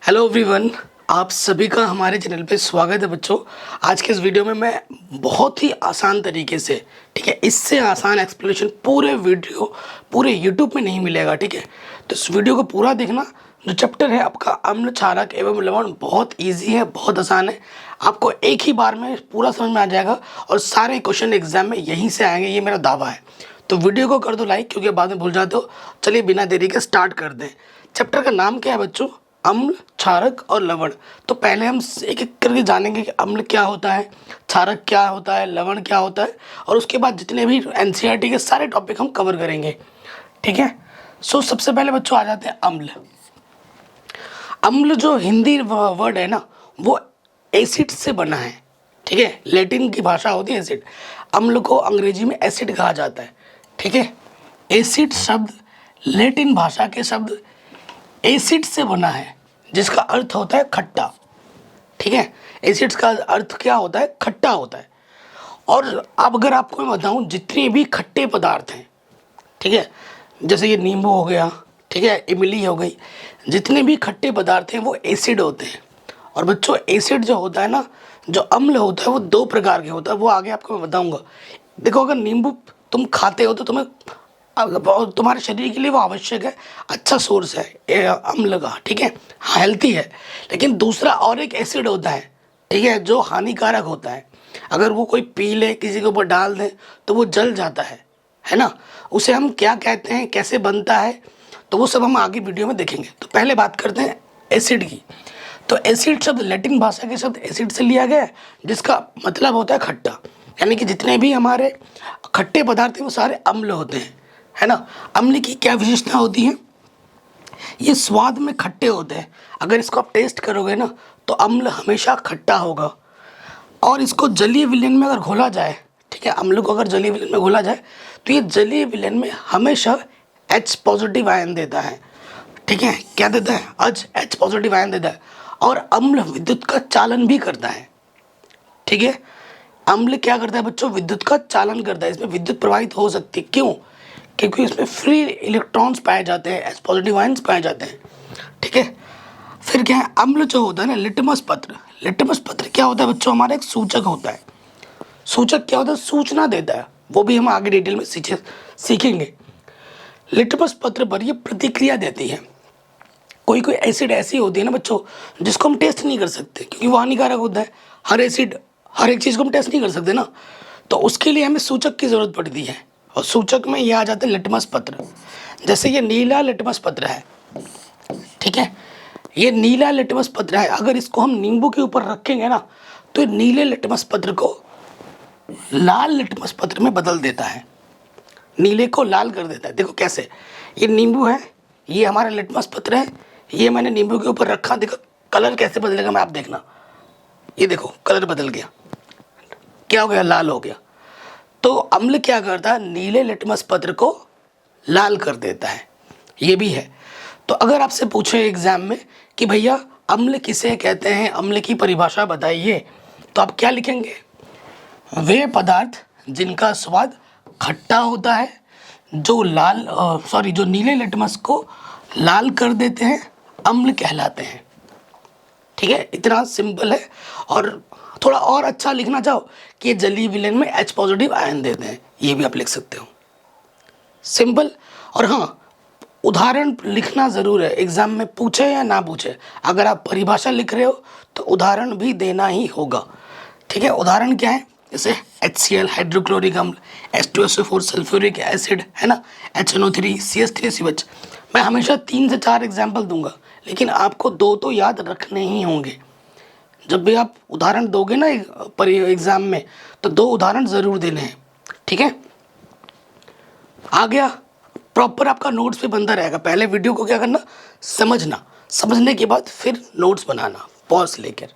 Hello everyone, आप सभी का हमारे चैनल पे स्वागत है बच्चों। आज के इस वीडियो में मैं बहुत ही आसान तरीके से, ठीक है, इससे आसान एक्सप्लेनेशन पूरे यूट्यूब में नहीं मिलेगा, ठीक है। तो इस वीडियो को पूरा देखना। जो चैप्टर है आपका अम्ल क्षारक एवं लवण बहुत इजी है, बहुत आसान है। आपको एक ही बार में पूरा समझ में आ जाएगा और सारे क्वेश्चन एग्जाम में यहीं से आएंगे, ये मेरा दावा है। तो वीडियो को कर दो लाइक, क्योंकि बाद में भूल जाते हो। चलिए बिना देरी के स्टार्ट कर दें। चैप्टर का नाम क्या है बच्चों? अम्ल, क्षारक और लवण। तो पहले हम एक एक करके जानेंगे कि अम्ल क्या होता है, क्षारक क्या होता है, लवण क्या होता है, और उसके बाद जितने भी एनसीईआरटी के सारे टॉपिक हम कवर करेंगे, ठीक है। सबसे पहले बच्चों आ जाते हैं अम्ल। अम्ल जो हिंदी वर्ड है ना, वो एसिड से बना है, ठीक है। लैटिन की भाषा होती है एसिड। अम्ल को अंग्रेजी में एसिड कहा जाता है, ठीक है। एसिड शब्द लैटिन भाषा के शब्द एसिड से बना है, जिसका अर्थ होता है खट्टा, ठीक है। एसिड्स का अर्थ क्या होता है? खट्टा होता है। और अब अगर आपको मैं बताऊं, जितने भी खट्टे पदार्थ हैं, ठीक है, जैसे ये नींबू हो गया, ठीक है, इमली हो गई, जितने भी खट्टे पदार्थ हैं वो एसिड होते हैं। और बच्चों एसिड जो होता है ना, जो अम्ल होता है वो दो प्रकार के होता है, वो आगे आपको मैं बताऊंगा। देखो, अगर नींबू तुम खाते हो तो तुम्हारे शरीर के लिए वो आवश्यक है, अच्छा सोर्स है अम्ल का, ठीक है, हेल्थी है। लेकिन दूसरा और एक एसिड होता है, ठीक है, जो हानिकारक होता है। अगर वो कोई पी ले, किसी के ऊपर डाल दे, तो वो जल जाता है ना। उसे हम क्या कहते हैं, कैसे बनता है, तो वो सब हम आगे वीडियो में देखेंगे। तो पहले बात करते हैं एसिड की। तो एसिड शब्द लैटिन भाषा के शब्द एसिड से लिया गया है, जिसका मतलब होता है खट्टा। यानी कि जितने भी हमारे खट्टे पदार्थ हैं वो सारे अम्ल होते हैं, है ना। अम्ल की क्या विशेषता होती है? ये स्वाद में खट्टे होते हैं। अगर इसको आप टेस्ट करोगे ना, तो अम्ल हमेशा खट्टा होगा। और इसको जलीय विलयन में अगर घोला जाए, ठीक है, अम्ल को अगर जलीय विलयन में घोला जाए, तो ये जलीय विलयन में हमेशा H पॉजिटिव आयन देता है, ठीक है। क्या देता है? H पॉजिटिव आयन देता है। और अम्ल विद्युत का चालन भी करता है, ठीक है। अम्ल क्या करता है बच्चों? विद्युत का चालन करता है। इसमें विद्युत प्रवाहित हो सकती है। क्यों? क्योंकि इसमें फ्री इलेक्ट्रॉन्स पाए जाते हैं, H पॉजिटिव आयन्स पाए जाते हैं, ठीक है। फिर क्या है? अम्ल जो होता है ना, लिटमस पत्र। लिटमस पत्र क्या होता है बच्चों? हमारा एक सूचक होता है। सूचक क्या होता है? सूचना देता है। वो भी हम आगे डिटेल में सीखेंगे। लिटमस पत्र पर ये प्रतिक्रिया देती है। कोई कोई एसिड ऐसी होती है ना बच्चों, जिसको हम टेस्ट नहीं कर सकते, क्योंकि वो हानिकारक होता है। हर एसिड, हर एक चीज़ को हम टेस्ट नहीं कर सकते ना, तो उसके लिए हमें सूचक की ज़रूरत पड़ती है। और सूचक में ये आ जाते हैं लिटमस पत्र। जैसे ये नीला लिटमस पत्र है, ठीक है, ये नीला लिटमस पत्र है। अगर इसको हम नींबू के ऊपर रखेंगे ना, तो नीले लिटमस पत्र को लाल लिटमस पत्र में बदल देता है, नीले को लाल कर देता है। देखो कैसे, ये नींबू है, ये हमारा लिटमस पत्र है, ये मैंने नींबू के ऊपर रखा, देखो कलर कैसे बदलेगा, मैं आप देखना। ये देखो कलर बदल गया, क्या हो गया? लाल हो गया। तो अम्ल क्या करता है? नीले लिटमस पत्र को लाल कर देता है, ये भी है। तो अगर आपसे पूछे एग्जाम में कि भैया अम्ल किसे कहते हैं, अम्ल की परिभाषा बताइए, तो आप क्या लिखेंगे? वे पदार्थ जिनका स्वाद खट्टा होता है, जो नीले लिटमस को लाल कर देते हैं, अम्ल कहलाते हैं, ठीक है। इतना सिंपल है। और थोड़ा और अच्छा लिखना चाहो कि ये जलीय विलयन में H पॉजिटिव आयन देते हैं, ये भी आप लिख सकते हो, सिंपल। और हाँ, उदाहरण लिखना ज़रूर है, एग्जाम में पूछे या ना पूछे। अगर आप परिभाषा लिख रहे हो तो उदाहरण भी देना ही होगा, ठीक है। उदाहरण क्या है? जैसे HCl हाइड्रोक्लोरिक अम्ल, H2SO4 सल्फ्यूरिक एसिड, है ना, HNO3 CH3COH। मैं हमेशा 3 से 4 एग्जाम्पल दूंगा, लेकिन आपको 2 तो याद रखने ही होंगे। जब भी आप उदाहरण दोगे ना एग्जाम में, तो 2 उदाहरण ज़रूर देने हैं, ठीक है। आ गया, प्रॉपर आपका नोट्स पे बनता रहेगा। पहले वीडियो को क्या करना? समझना, समझने के बाद फिर नोट्स बनाना पॉज लेकर,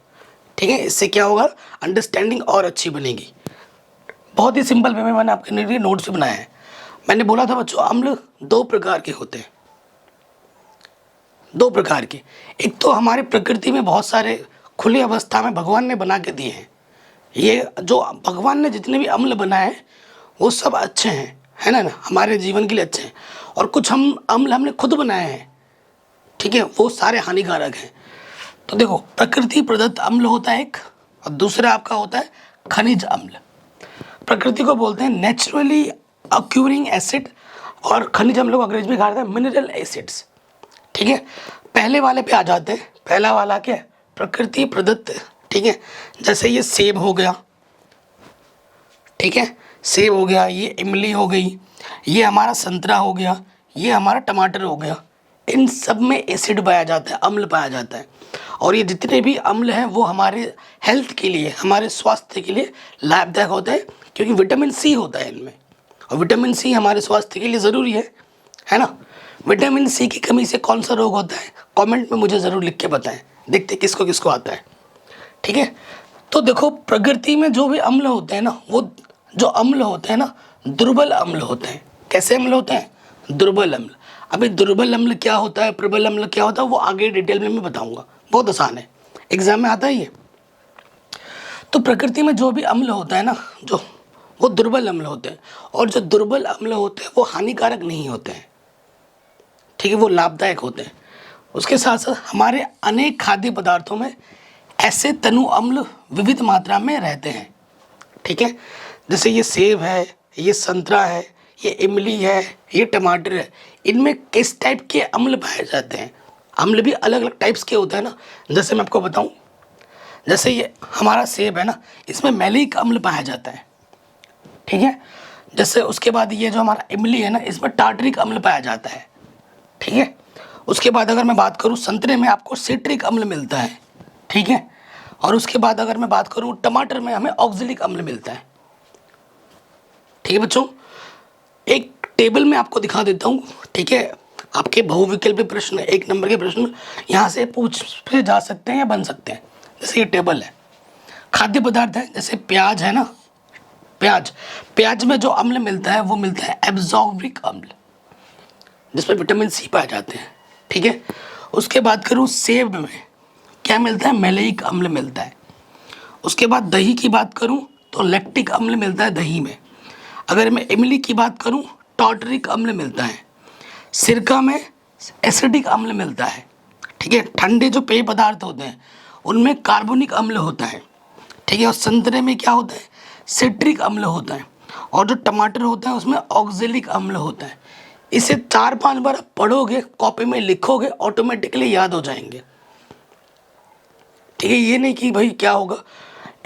ठीक है। इससे क्या होगा? अंडरस्टैंडिंग और अच्छी बनेगी। बहुत ही सिंपल वे में मैंने आपके लिए नोट्स बनाया है। मैंने बोला था बच्चों, अम्ल 2 प्रकार के होते हैं, 2 प्रकार के। एक तो हमारे प्रकृति में बहुत सारे खुली अवस्था में भगवान ने बना के दिए हैं। ये जो भगवान ने जितने भी अम्ल बनाए हैं वो सब अच्छे हैं, है ना, हमारे जीवन के लिए अच्छे हैं। और कुछ हम अम्ल हमने खुद बनाए हैं, ठीक है, वो सारे हानिकारक हैं। तो देखो, प्रकृति प्रदत्त अम्ल होता है एक, और दूसरा आपका होता है खनिज अम्ल। प्रकृति को बोलते हैं नेचुरली अक्यूरिंग एसिड, और खनिज अम्ल को अंग्रेजी में कहा जाता है मिनरल एसिड्स। ठीक है, पहले वाले पे आ जाते हैं। पहला वाला क्या है? प्रकृति प्रदत्त। ठीक है, जैसे ये सेब हो गया, ठीक है, सेब हो गया, ये इमली हो गई, ये हमारा संतरा हो गया, ये हमारा टमाटर हो गया। इन सब में एसिड पाया जाता है, अम्ल पाया जाता है। और ये जितने भी अम्ल हैं वो हमारे हेल्थ के लिए, हमारे स्वास्थ्य के लिए लाभदायक होते हैं, क्योंकि विटामिन सी होता है इनमें, और विटामिन सी हमारे स्वास्थ्य के लिए ज़रूरी है ना। विटामिन सी की कमी से कौन सा रोग होता है? कमेंट में मुझे ज़रूर लिख के बताएं, देखते किसको किसको आता है। ठीक है, तो देखो, प्रकृति में जो भी अम्ल होते हैं ना, वो जो अम्ल होते हैं ना, दुर्बल अम्ल होते हैं। कैसे अम्ल होते हैं? दुर्बल अम्ल। अभी दुर्बल अम्ल क्या होता है, प्रबल अम्ल क्या होता है, वो आगे डिटेल में मैं बताऊंगा, बहुत आसान है, एग्जाम में आता है ये। तो प्रकृति में जो भी अम्ल होता है ना, जो वो दुर्बल अम्ल होते हैं, और जो दुर्बल अम्ल होते हैं वो हानिकारक नहीं होते हैं, ठीक है, वो लाभदायक होते हैं। उसके साथ साथ हमारे अनेक खाद्य पदार्थों में ऐसे तनु अम्ल विविध मात्रा में रहते हैं। ठीक है, जैसे ये सेब है, ये संतरा है, ये इमली है, ये टमाटर है, इनमें किस टाइप के अम्ल पाए जाते हैं? अम्ल भी अलग अलग टाइप्स के होते हैं ना। जैसे मैं आपको बताऊं, जैसे ये हमारा सेब है ना, इसमें मैलिक अम्ल पाया जाता है। ठीक है, जैसे उसके बाद ये जो हमारा इमली है ना, इसमें टार्टरिक अम्ल पाया जाता है। ठीक है, उसके बाद अगर मैं बात करूं, संतरे में आपको सिट्रिक अम्ल मिलता है। ठीक है, और उसके बाद अगर मैं बात करूं, टमाटर में हमें ऑक्जेलिक अम्ल मिलता है। ठीक है बच्चों, एक टेबल में आपको दिखा देता हूँ। ठीक है, आपके बहुविकल्पी प्रश्न, 1 नंबर के प्रश्न यहाँ से पूछे जा सकते हैं या बन सकते हैं। जैसे ये टेबल है, खाद्य पदार्थ है, जैसे प्याज है ना, प्याज में जो अम्ल मिलता है वो मिलता है एब्जॉर्बिक अम्ल, जिसमें विटामिन सी पाए जाते हैं। ठीक है, उसके बाद करूँ, सेब में क्या मिलता है? मैलेइक अम्ल मिलता है। उसके बाद दही की बात करूँ तो लैक्टिक अम्ल मिलता है दही में। अगर मैं इमली की बात करूँ, टार्टरिक अम्ल मिलता है। सिरका में एसिडिक अम्ल मिलता है। ठीक है, ठंडे जो पेय पदार्थ होते हैं उनमें कार्बोनिक अम्ल होता है। ठीक है, और संतरे में क्या होता है? सिट्रिक अम्ल होता है। और जो टमाटर होता है उसमें ऑक्जेलिक अम्ल होता है। इसे 4-5 बार आप पढ़ोगे, कॉपी में लिखोगे, ऑटोमेटिकली याद हो जाएंगे। ठीक है, ये नहीं कि भाई क्या होगा,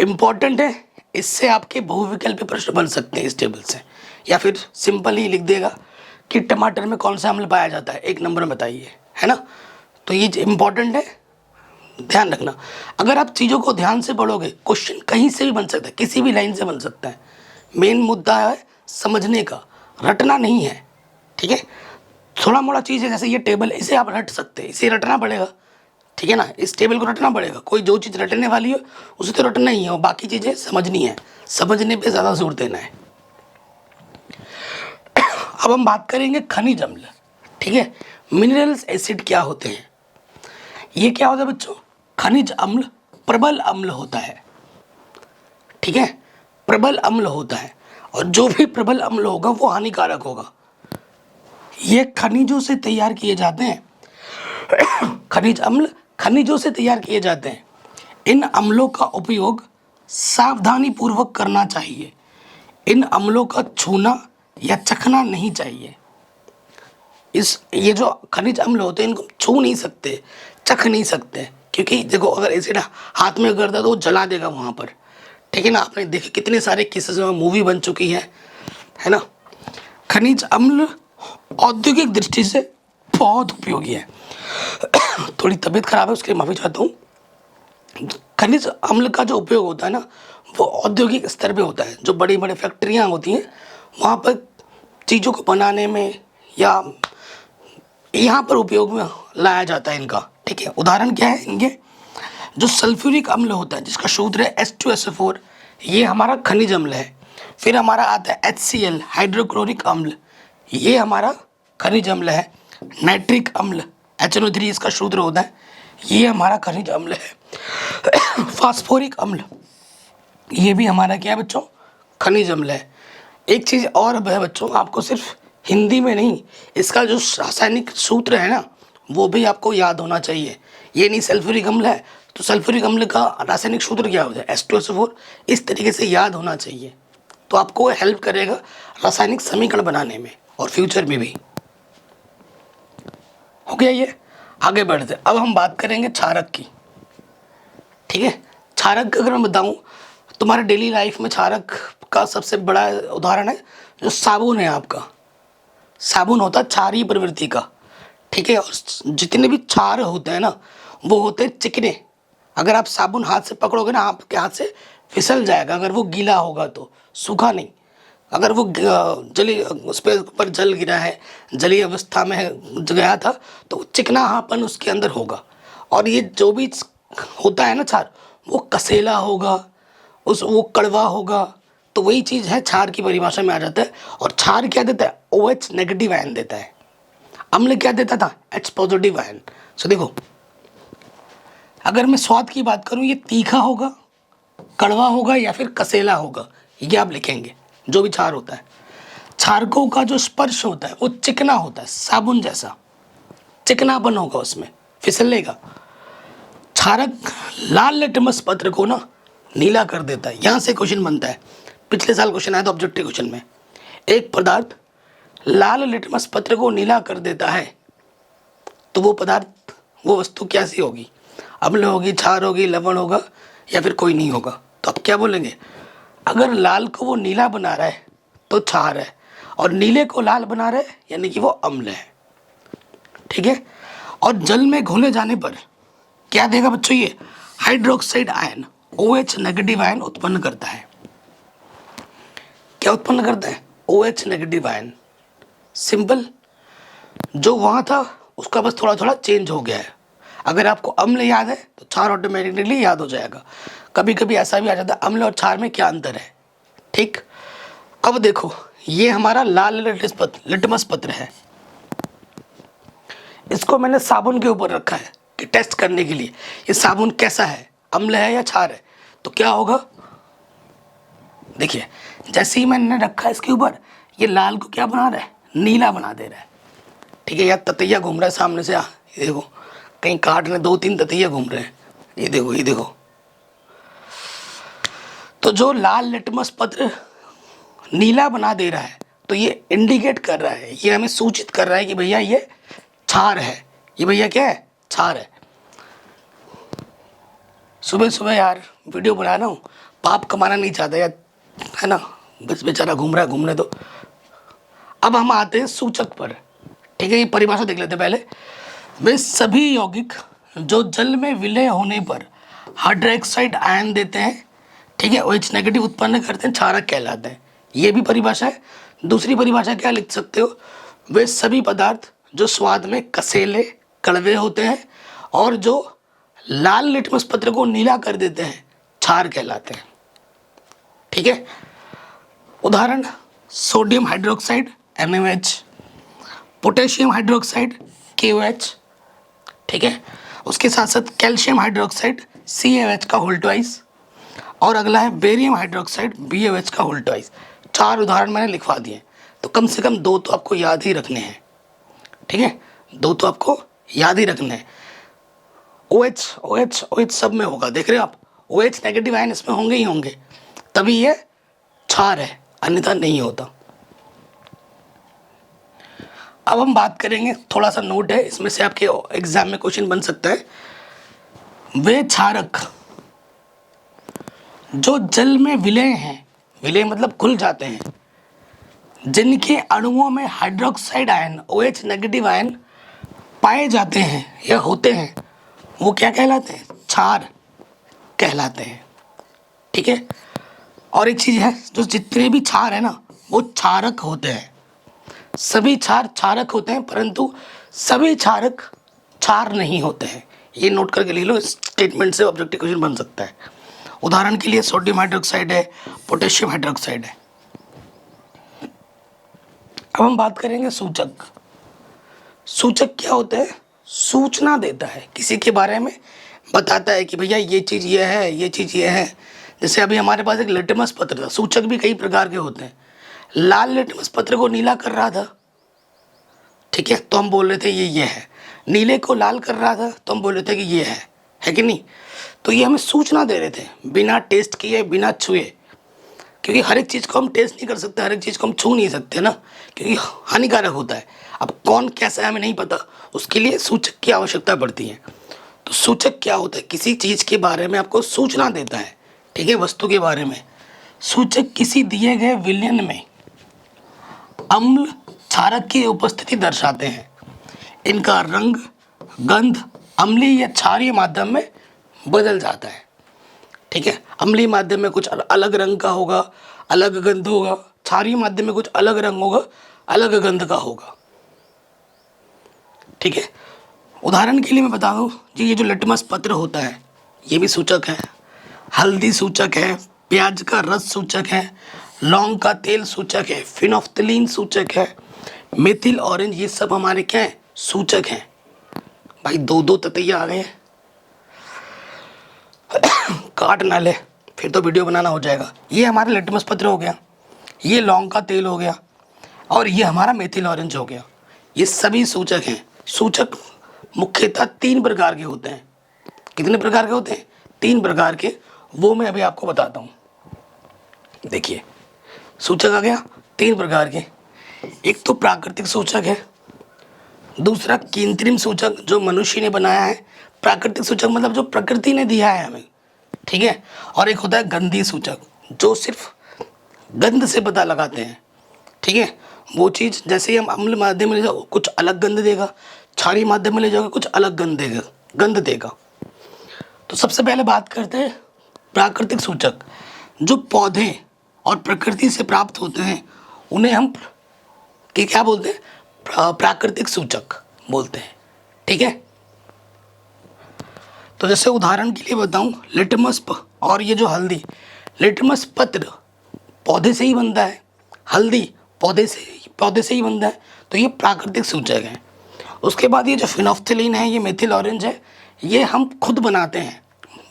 इम्पॉर्टेंट है। इससे आपके बहुविकल्पी प्रश्न बन सकते हैं इस टेबल से, या फिर सिंपल ही लिख देगा कि टमाटर में कौन सा अम्ल पाया जाता है, 1 नंबर में बताइए, है ना। तो ये इम्पॉर्टेंट है, ध्यान रखना। अगर आप चीज़ों को ध्यान से पढ़ोगे, क्वेश्चन कहीं से भी बन सकता है, किसी भी लाइन से बन सकता है। मेन मुद्दा है समझने का, रटना नहीं है। ठीक है, थोड़ा मोड़ा चीज़ है, जैसे ये टेबल, इसे आप रट सकते हैं, इसे रटना पड़ेगा। ठीक है ना, इस टेबल को रटना पड़ेगा। कोई जो चीज़ रटने वाली है उसे तो रटना ही है, और बाकी चीज़ें समझनी है, समझने पे ज़्यादा जोर देना है। अब हम बात करेंगे खनिज अम्ल। ठीक है, मिनरल्स एसिड क्या होते हैं? ये क्या होता है बच्चों? खनिज अम्ल प्रबल अम्ल होता है। ठीक है, प्रबल अम्ल होता है, और जो भी प्रबल अम्ल होगा वो हानिकारक होगा। ये खनिजों से तैयार किए जाते हैं। खनिज अम्ल खनिजों से तैयार किए जाते हैं। इन अम्लों का उपयोग सावधानी पूर्वक करना चाहिए। इन अम्लों का छूना या चखना नहीं चाहिए। ये जो खनिज अम्ल होते हैं इनको छू नहीं सकते, चख नहीं सकते, क्योंकि देखो अगर एसिड हाथ में करता तो वो जला देगा वहाँ पर। ठीक है ना, आपने देखे कितने सारे केसेस में मूवी बन चुकी है ना। खनिज अम्ल औद्योगिक दृष्टि से बहुत उपयोगी है। थोड़ी तबीयत खराब है, उसके लिए माफ़ी चाहता हूँ। खनिज अम्ल का जो उपयोग होता है ना, वो औद्योगिक स्तर पे होता है। जो बड़ी बड़ी फैक्ट्रियाँ होती हैं वहाँ पर चीज़ों को बनाने में या यहाँ पर उपयोग में लाया जाता है इनका। ठीक है, उदाहरण क्या है इनके? जो सल्फ्यूरिक अम्ल होता है, जिसका सूत्र है H2SO4, ये हमारा खनिज अम्ल है। फिर हमारा आता है HCl हाइड्रोक्लोरिक अम्ल, ये हमारा खनिज अम्ल है। नाइट्रिक अम्ल HNO3 इसका सूत्र होता है, ये हमारा खनिज अम्ल है। फास्फोरिक अम्ल, ये भी हमारा क्या है बच्चों? खनिज अम्ल है। एक चीज़ और है बच्चों, आपको सिर्फ हिंदी में नहीं, इसका जो रासायनिक सूत्र है ना वो भी आपको याद होना चाहिए। ये नहीं सल्फ्यूरिक अम्ल है तो सल्फ्यूरिक अम्ल का रासायनिक सूत्र क्या हो जाए H2SO4, इस तरीके से याद होना चाहिए। तो आपको हेल्प करेगा रासायनिक समीकरण बनाने में और फ्यूचर में भी। हो गया ये। आगे बढ़ते, अब हम बात करेंगे क्षारक की। ठीक है, क्षारक का अगर मैं बताऊं, तुम्हारे डेली लाइफ में क्षारक का सबसे बड़ा उदाहरण है जो साबुन है आपका। साबुन होता है क्षारीय प्रवृत्ति का। ठीक है, और जितने भी क्षार होते हैं ना वो होते हैं चिकने। अगर आप साबुन हाथ से पकड़ोगे ना, आपके हाथ से फिसल जाएगा अगर वो गीला होगा तो, सूखा नहीं। अगर वो जली उस पर ऊपर जल गिरा है, जली अवस्था में गया था तो चिकनाहापन उसके अंदर होगा। और ये जो भी होता है ना क्षार, वो कसेला होगा, वो कड़वा होगा। तो वही चीज़ है, क्षार की परिभाषा में आ जाता है। और क्षार क्या देता है? OH नेगेटिव आयन देता है। अम्ल क्या देता था? H positive ion. सो देखो, अगर मैं स्वाद की बात करूं, ये तीखा होगा, कड़वा होगा या फिर कसेला होगा, ये आप लिखेंगे। जो भी क्षार होता है, क्षारकों का जो स्पर्श होता है वो चिकना होता है, साबुन जैसा चिकनापन होगा, उसमें फिसलेगा। क्षारक लाल लिटमस पत्र को ना नीला कर देता है। यहाँ से क्वेश्चन बनता है, पिछले साल क्वेश्चन आया था ऑब्जेक्टिव क्वेश्चन में। एक पदार्थ लाल लिटमस पत्र को नीला कर देता है तो वो पदार्थ, वो वस्तु कैसी होगी? अम्ल होगी, क्षार होगी, लवण होगा या फिर कोई नहीं होगा? तो आप क्या बोलेंगे? अगर लाल को वो नीला बना रहा है तो क्षार है, और नीले को लाल बना रहा है यानी कि वो अम्ल है। ठीक है, और जल में घोले जाने पर क्या देगा बच्चों? ये hydroxide ion, OH negative ion उत्पन्न करता है। क्या उत्पन्न करता है? OH negative ion. सिंपल, जो वहाँ था उसका बस थोड़ा थोड़ा चेंज हो गया है। अगर आपको अम्ल याद है तो क्षार ऑटोमेटिकली याद हो जाएगा। कभी कभी ऐसा भी आ जाता है अम्ल और क्षार में क्या अंतर है। ठीक, अब देखो, ये हमारा लाल लिटमस पत्र है। इसको मैंने साबुन के ऊपर रखा है कि टेस्ट करने के लिए ये साबुन कैसा है, अम्ल है या क्षार है। तो क्या होगा? देखिए, जैसे ही मैंने रखा है इसके ऊपर, ये लाल को क्या बना रहा है? नीला बना दे रहा है। ठीक है, यार ततैया घूम रहा है सामने से, ये देखो, कहीं काट रहे, 2-3 ततैया घूम रहे हैं। ये देखो, ये देखो। तो जो लाल लिटमस पत्र नीला बना दे रहा है तो ये इंडिकेट कर रहा है, ये हमें सूचित कर रहा है कि भैया ये क्षार है। ये भैया क्या है? क्षार है। सुबह सुबह यार वीडियो बना रहा हूँ, पाप कमाना नहीं चाहता यार, है ना, बस बेचारा घूम रहा है, घूमने दो। अब हम आते हैं सूचक पर। ठीक है, ये परिभाषा देख लेते हैं पहले। वे सभी यौगिक जो जल में विलय होने पर हाइड्रोक्साइड आयन देते हैं, ठीक है, OH नेगेटिव उत्पन्न करते हैं, क्षारक कहलाते हैं। ये भी परिभाषा है। दूसरी परिभाषा क्या लिख सकते हो? वे सभी पदार्थ जो स्वाद में कसेले, कड़वे होते हैं और जो लाल लिटमस पत्र को नीला कर देते हैं, क्षार कहलाते हैं। ठीक है, उदाहरण sodium hydroxide NaOH, potassium hydroxide KOH। ठीक है, उसके साथ साथ कैल्शियम हाइड्रोक्साइड CaOH का होल ट्वाइस, और अगला है बेरियम हाइड्रोक्साइड BaOH का होल ट्वाइस। 4 उदाहरण मैंने लिखवा दिए, तो कम से कम 2 तो आपको याद ही रखने हैं। ठीक है, 2 तो आपको याद ही रखने हैं। OH सब में होगा, देख रहे हो आप, OH नेगेटिव आयन इसमें होंगे ही होंगे, तभी ये क्षार है, अन्यथा नहीं होता। अब हम बात करेंगे, थोड़ा सा नोट है इसमें से, आपके एग्जाम में क्वेश्चन बन सकता है। वे क्षारक जो जल में विलय हैं, विलय मतलब घुल जाते हैं, जिनके अणुओं में hydroxide ion OH negative ion पाए जाते हैं या होते हैं, वो क्या कहलाते हैं? क्षार कहलाते हैं। ठीक है, और एक चीज़ है, जो जितने भी क्षार है ना वो क्षारक होते हैं। सभी क्षार क्षारक होते हैं, परंतु सभी क्षारक क्षार नहीं होते हैं। ये नोट करके लिख लो, स्टेटमेंट से ऑब्जेक्टिव क्वेश्चन बन सकता है। उदाहरण के लिए सोडियम हाइड्रोक्साइड है, पोटेशियम हाइड्रोक्साइड है। अब हम बात करेंगे सूचक। सूचक क्या होता है? सूचना देता है, किसी के बारे में बताता है कि भैया ये चीज़ ये है, ये चीज़ ये है। जैसे अभी हमारे पास एक लिटमस पत्र था, सूचक भी कई प्रकार के होते हैं। लाल लिटमस पत्र को नीला कर रहा था, ठीक है, तो हम बोल रहे थे ये है। नीले को लाल कर रहा था तो हम बोल रहे थे कि ये है कि नहीं। तो ये हमें सूचना दे रहे थे बिना टेस्ट किए, बिना छुए, क्योंकि हर एक चीज़ को हम टेस्ट नहीं कर सकते, हर एक चीज़ को हम छू नहीं सकते ना, क्योंकि हानिकारक होता है। अब कौन कैसा है हमें नहीं पता, उसके लिए सूचक की आवश्यकता पड़ती है। तो सूचक क्या होता है? किसी चीज़ के बारे में आपको सूचना देता है, ठीक है, वस्तु के बारे में। सूचक किसी दिए गए विलयन में अम्ल क्षारक की उपस्थिति दर्शाते हैं। इनका रंग, गंध अम्लीय या क्षारीय माध्यम में बदल जाता है, ठीक है। अम्लीय माध्यम में कुछ अलग रंग का होगा, अलग गंध होगा, क्षारीय माध्यम में कुछ अलग रंग होगा, अलग गंध का होगा, ठीक है। उदाहरण के लिए मैं बता दूं जी, ये जो लिटमस पत्र होता है ये भी सूचक है, हल्दी सूचक है, प्याज का रस सूचक है, लौंग का तेल सूचक है, फिनोफ्थलीन सूचक है, मेथिल ऑरेंज, ये सब हमारे क्या है? सूचक हैं। भाई दो दो ततैया आ गए, काट ना ले फिर तो वीडियो बनाना हो जाएगा। ये हमारा लिटमस पत्र हो गया, ये लौंग का तेल हो गया, और ये हमारा मेथिल ऑरेंज हो गया। ये सभी सूचक हैं। सूचक मुख्यतः 3 प्रकार के होते हैं। कितने प्रकार के होते हैं? 3 प्रकार के, वो मैं अभी आपको बताता हूँ। देखिए सूचक आ गया 3 प्रकार के। एक तो प्राकृतिक सूचक है, दूसरा कृत्रिम सूचक जो मनुष्य ने बनाया है, प्राकृतिक सूचक मतलब जो प्रकृति ने दिया है हमें, ठीक है। और एक होता है गंधी सूचक जो सिर्फ गंध से पता लगाते हैं, ठीक है। वो चीज़ जैसे ही हम अम्ल माध्यम में ले जाओ कुछ अलग गंध देगा, क्षारीय माध्यम में ले जाओगे कुछ अलग गंध देगा। तो सबसे पहले बात करते हैं प्राकृतिक सूचक। जो पौधे और प्रकृति से प्राप्त होते हैं उन्हें हम क्या बोलते हैं? प्राकृतिक सूचक बोलते हैं, ठीक है। तो जैसे उदाहरण के लिए बताऊं, लिटमस और ये जो हल्दी, लिटमस पत्र पौधे से ही बनता है, हल्दी पौधे से ही बनता है, तो ये प्राकृतिक सूचक है। उसके बाद ये जो फिनोफ्थलीन है, ये मेथिल ऑरेंज है, ये हम खुद बनाते हैं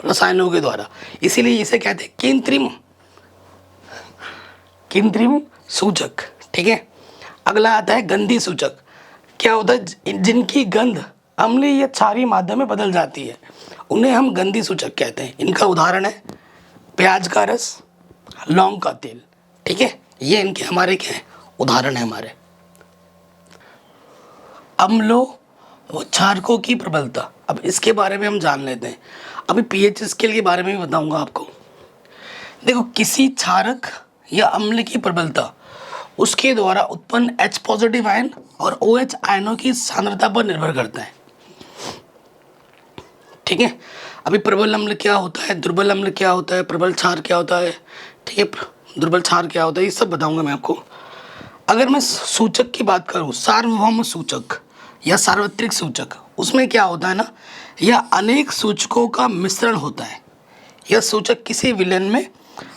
रसायनों के द्वारा, इसीलिए इसे कहते हैं कृत्रिम सूचक, ठीक है। अगला आता है गंधी सूचक। क्या होता है? जिनकी गंध अम्लीय या क्षारीय माध्यम में बदल जाती है उन्हें हम गंधी सूचक कहते हैं। इनका उदाहरण है प्याज का रस, लौंग का तेल, ठीक है। ये इनके हमारे क्या है? उदाहरण है हमारे। अम्लों व क्षारकों की प्रबलता, अब इसके बारे में हम जान लेते हैं। अभी पीएच स्केल के बारे में भी बताऊंगा आपको। देखो, किसी क्षारक या अम्ल की प्रबलता उसके द्वारा उत्पन्न H पॉजिटिव आयन और OH आयनों की सांद्रता पर निर्भर करता है, ठीक है। अभी प्रबल अम्ल क्या होता है, दुर्बल अम्ल क्या होता है, प्रबल क्षार क्या होता है, ठीक है, दुर्बल क्षार क्या होता है, ये सब बताऊंगा मैं आपको। अगर मैं सूचक की बात करूं, सार्वभौम सूचक या सार्वत्रिक सूचक, उसमें क्या होता है ना, यह अनेक सूचकों का मिश्रण होता है। यह सूचक किसी विलयन में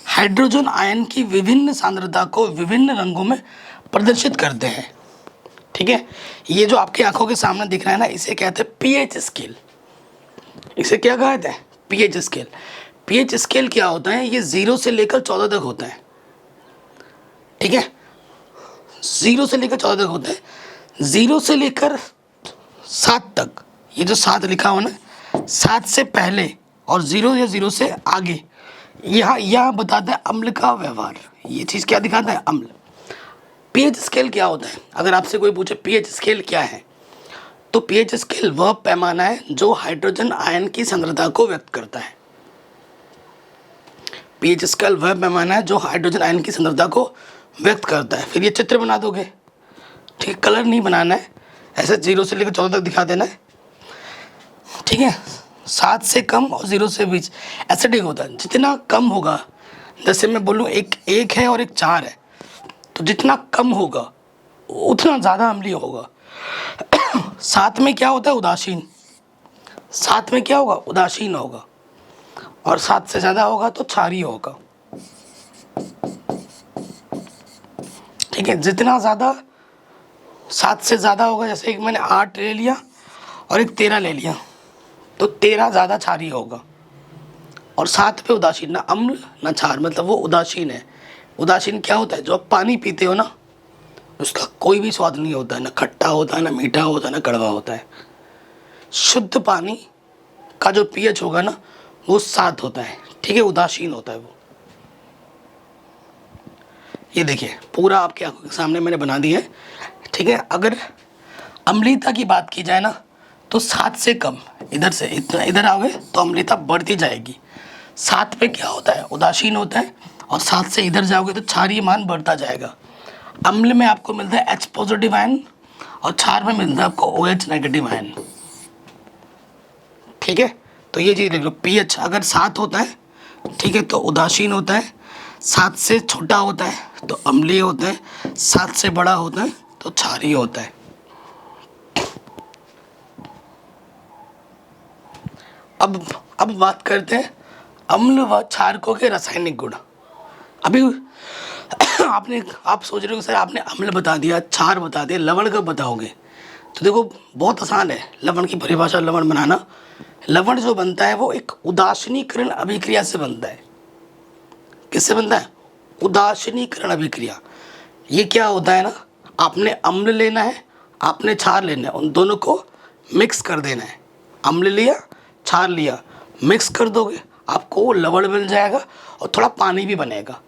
हाइड्रोजन आयन की विभिन्न सांद्रता को विभिन्न रंगों में प्रदर्शित करते हैं, ठीक है। ये जो आपकी आंखों के सामने दिख रहा है ना, इसे कहते हैं पीएच स्केल। इसे क्या कहते हैं? PH scale. पीएच स्केल क्या होता है? ये 0 से लेकर 14 तक होता है, ठीक है। 0 से लेकर 14 तक होता है। 0 से लेकर 7 तक, ये जो 7 लिखा हो ना, 7 से पहले और 0 या 0 से आगे, यहाँ बताता है अम्ल का व्यवहार। ये चीज़ क्या दिखाता है? अम्ल। पीएच स्केल क्या होता है? अगर आपसे कोई पूछे पीएच स्केल क्या है, तो पीएच स्केल वह पैमाना है जो हाइड्रोजन आयन की सांद्रता को व्यक्त करता है। पीएच स्केल वह पैमाना है जो हाइड्रोजन आयन की सांद्रता को व्यक्त करता है। फिर ये चित्र बना दोगे, ठीक है, कलर नहीं बनाना है, ऐसे 0 से लेकर 14 तक दिखा देना है, ठीक है। 7 से कम और 0 से बीच ऐसे ठीक होता है। जितना कम होगा, जैसे मैं बोलूँ एक है और एक 4 है, तो जितना कम होगा उतना ज़्यादा अम्लीय होगा। 7 में क्या होता है? उदासीन। 7 में क्या होगा? उदासीन होगा। और 7 से ज़्यादा होगा तो क्षारीय होगा, ठीक है। जितना ज़्यादा 7 से ज़्यादा होगा, जैसे एक मैंने 8 ले लिया और एक 13 ले लिया, तो 13 ज़्यादा क्षारीय होगा। और 7 पे उदासीन, ना अम्ल ना क्षार, मतलब वो उदासीन है। उदासीन क्या होता है? जो आप पानी पीते हो ना, उसका कोई भी स्वाद नहीं होता है, ना खट्टा होता है, ना मीठा होता है, ना कड़वा होता है, शुद्ध पानी का जो पीएच होगा ना वो 7 होता है, ठीक है, उदासीन होता है वो। ये देखिए पूरा आपके आंखों के सामने मैंने बना दिया है, ठीक है। अगर अम्लीयता की बात की जाए ना तो 7 से कम, इधर से इधर आओगे तो अम्लीयता बढ़ती जाएगी। 7 पे क्या होता है, उदासीन होता है, और 7 से इधर जाओगे तो क्षारीय मान बढ़ता जाएगा। अम्ल में आपको मिलता है H पॉजिटिव आयन और क्षार में मिलता है आपको OH नेगेटिव आयन, ठीक है। तो ये चीज़ देख लो, पीएच अगर 7 होता है, ठीक है, तो उदासीन होता है, 7 से छोटा होता है तो अम्लीय होता है, 7 से बड़ा होता है तो क्षारीय होता है। अब बात करते हैं अम्ल व क्षारकों के रासायनिक गुण। अभी आप सोच रहे हो सर आपने अम्ल बता दिया, क्षार बता दिया, लवण कब बताओगे? तो देखो बहुत आसान है लवण की परिभाषा, लवण बनाना। लवण जो बनता है वो एक उदासीनीकरण अभिक्रिया से बनता है। किससे बनता है? उदासीनीकरण अभिक्रिया। ये क्या होता है ना, आपने अम्ल लेना है, आपने क्षार लेना है, उन दोनों को मिक्स कर देना है। अम्ल लिया, क्षार लिया, मिक्स कर दोगे आपको लवण मिल जाएगा और थोड़ा पानी भी बनेगा।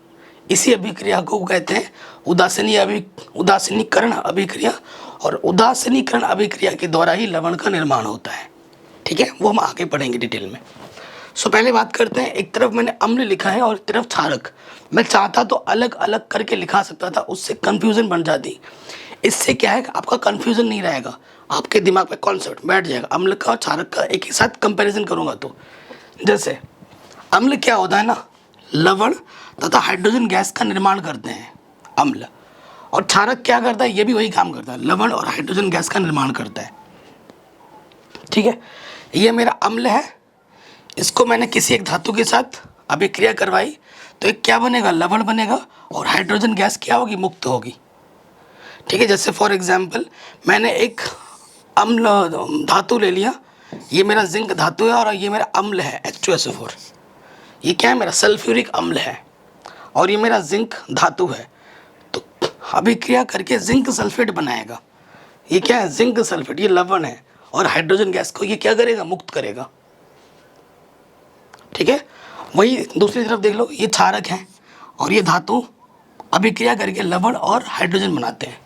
इसी अभिक्रिया को कहते हैं उदासीनीकरण अभिक्रिया, और उदासीनीकरण अभिक्रिया के द्वारा ही लवण का निर्माण होता है, ठीक है। वो हम आगे पढ़ेंगे डिटेल में। सो पहले बात करते हैं, एक तरफ मैंने अम्ल लिखा है और एक तरफ क्षारक। मैं चाहता तो अलग अलग करके लिखा सकता था, उससे कन्फ्यूज़न बन जाती। इससे क्या है, आपका कन्फ्यूज़न नहीं रहेगा, आपके दिमाग में कॉन्सेप्ट बैठ जाएगा। अम्ल का और क्षारक का एक ही साथ कंपैरिजन करूँगा तो, जैसे अम्ल क्या होता है ना, लवण तथा हाइड्रोजन गैस का निर्माण करते हैं अम्ल, और क्षारक क्या करता है, ये भी वही काम करता है, लवण और हाइड्रोजन गैस का निर्माण करता है, ठीक है। ये मेरा अम्ल है, इसको मैंने किसी एक धातु के साथ अभिक्रिया करवाई तो एक क्या बनेगा, लवण बनेगा, और हाइड्रोजन गैस क्या होगी, मुक्त होगी, ठीक है। जैसे फॉर एग्जांपल मैंने एक अम्ल धातु ले लिया, ये मेरा जिंक धातु है और ये मेरा अम्ल है H2SO4। ये क्या है, मेरा सल्फ्यूरिक अम्ल है, और ये मेरा जिंक धातु है। तो अभिक्रिया करके जिंक सल्फेट बनाएगा। ये क्या है, जिंक सल्फेट, ये लवण है, और हाइड्रोजन गैस को ये क्या करेगा, मुक्त करेगा, ठीक है। वही दूसरी तरफ देख लो, ये क्षारक है और ये धातु अभिक्रिया करके लवण और हाइड्रोजन बनाते हैं,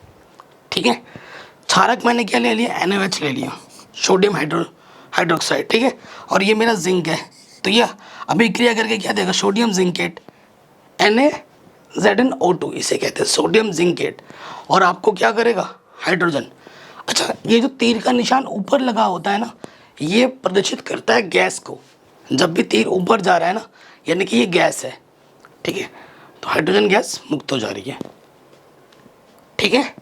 ठीक है। क्षारक मैंने क्या ले लिया, NaOH ले लिया, सोडियम हाइड्रोक्साइड, ठीक है, और ये मेरा जिंक है, तो ये अभिक्रिया करके क्या देगा, सोडियम जिंकेट, NaZnO2, इसे कहते हैं सोडियम जिंकेट, और आपको क्या करेगा, हाइड्रोजन। अच्छा, ये जो तीर का निशान ऊपर लगा होता है ना, ये प्रदर्शित करता है गैस को। जब भी तीर ऊपर जा रहा है ना, यानी कि ये गैस है, ठीक है, तो हाइड्रोजन गैस मुक्त हो जा रही है, ठीक है।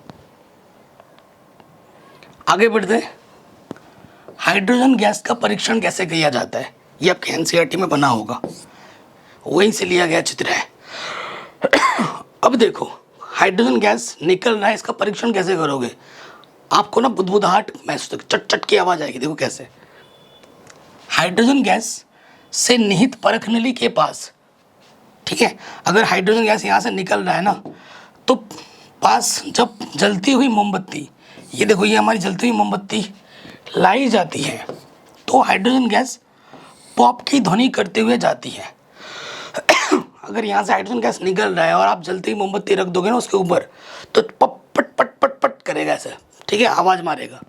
आगे बढ़ते हैं, हाइड्रोजन गैस का परीक्षण कैसे किया जाता है, ये आपके NCERT में बना होगा, वहीं से लिया गया चित्र है। अब देखो हाइड्रोजन गैस निकल रहा है, इसका परीक्षण कैसे करोगे? आपको ना बुदबुदाहट महसूस, चट चट की आवाज़ आएगी। देखो कैसे, हाइड्रोजन गैस से निहित परख नली के पास, ठीक है, अगर हाइड्रोजन गैस यहाँ से निकल रहा है ना, तो पास जब जलती हुई मोमबत्ती, ये देखो ये हमारी जलती हुई मोमबत्ती लाई जाती है, तो हाइड्रोजन गैस पॉप की ध्वनि करते हुए जाती है। अगर यहाँ से हाइड्रोजन गैस निकल रहा है और आप जलती हुई मोमबत्ती रख दोगे ना उसके ऊपर, तो पट पट पट पट पट करेगा ऐसे, ठीक है, आवाज़ मारेगा।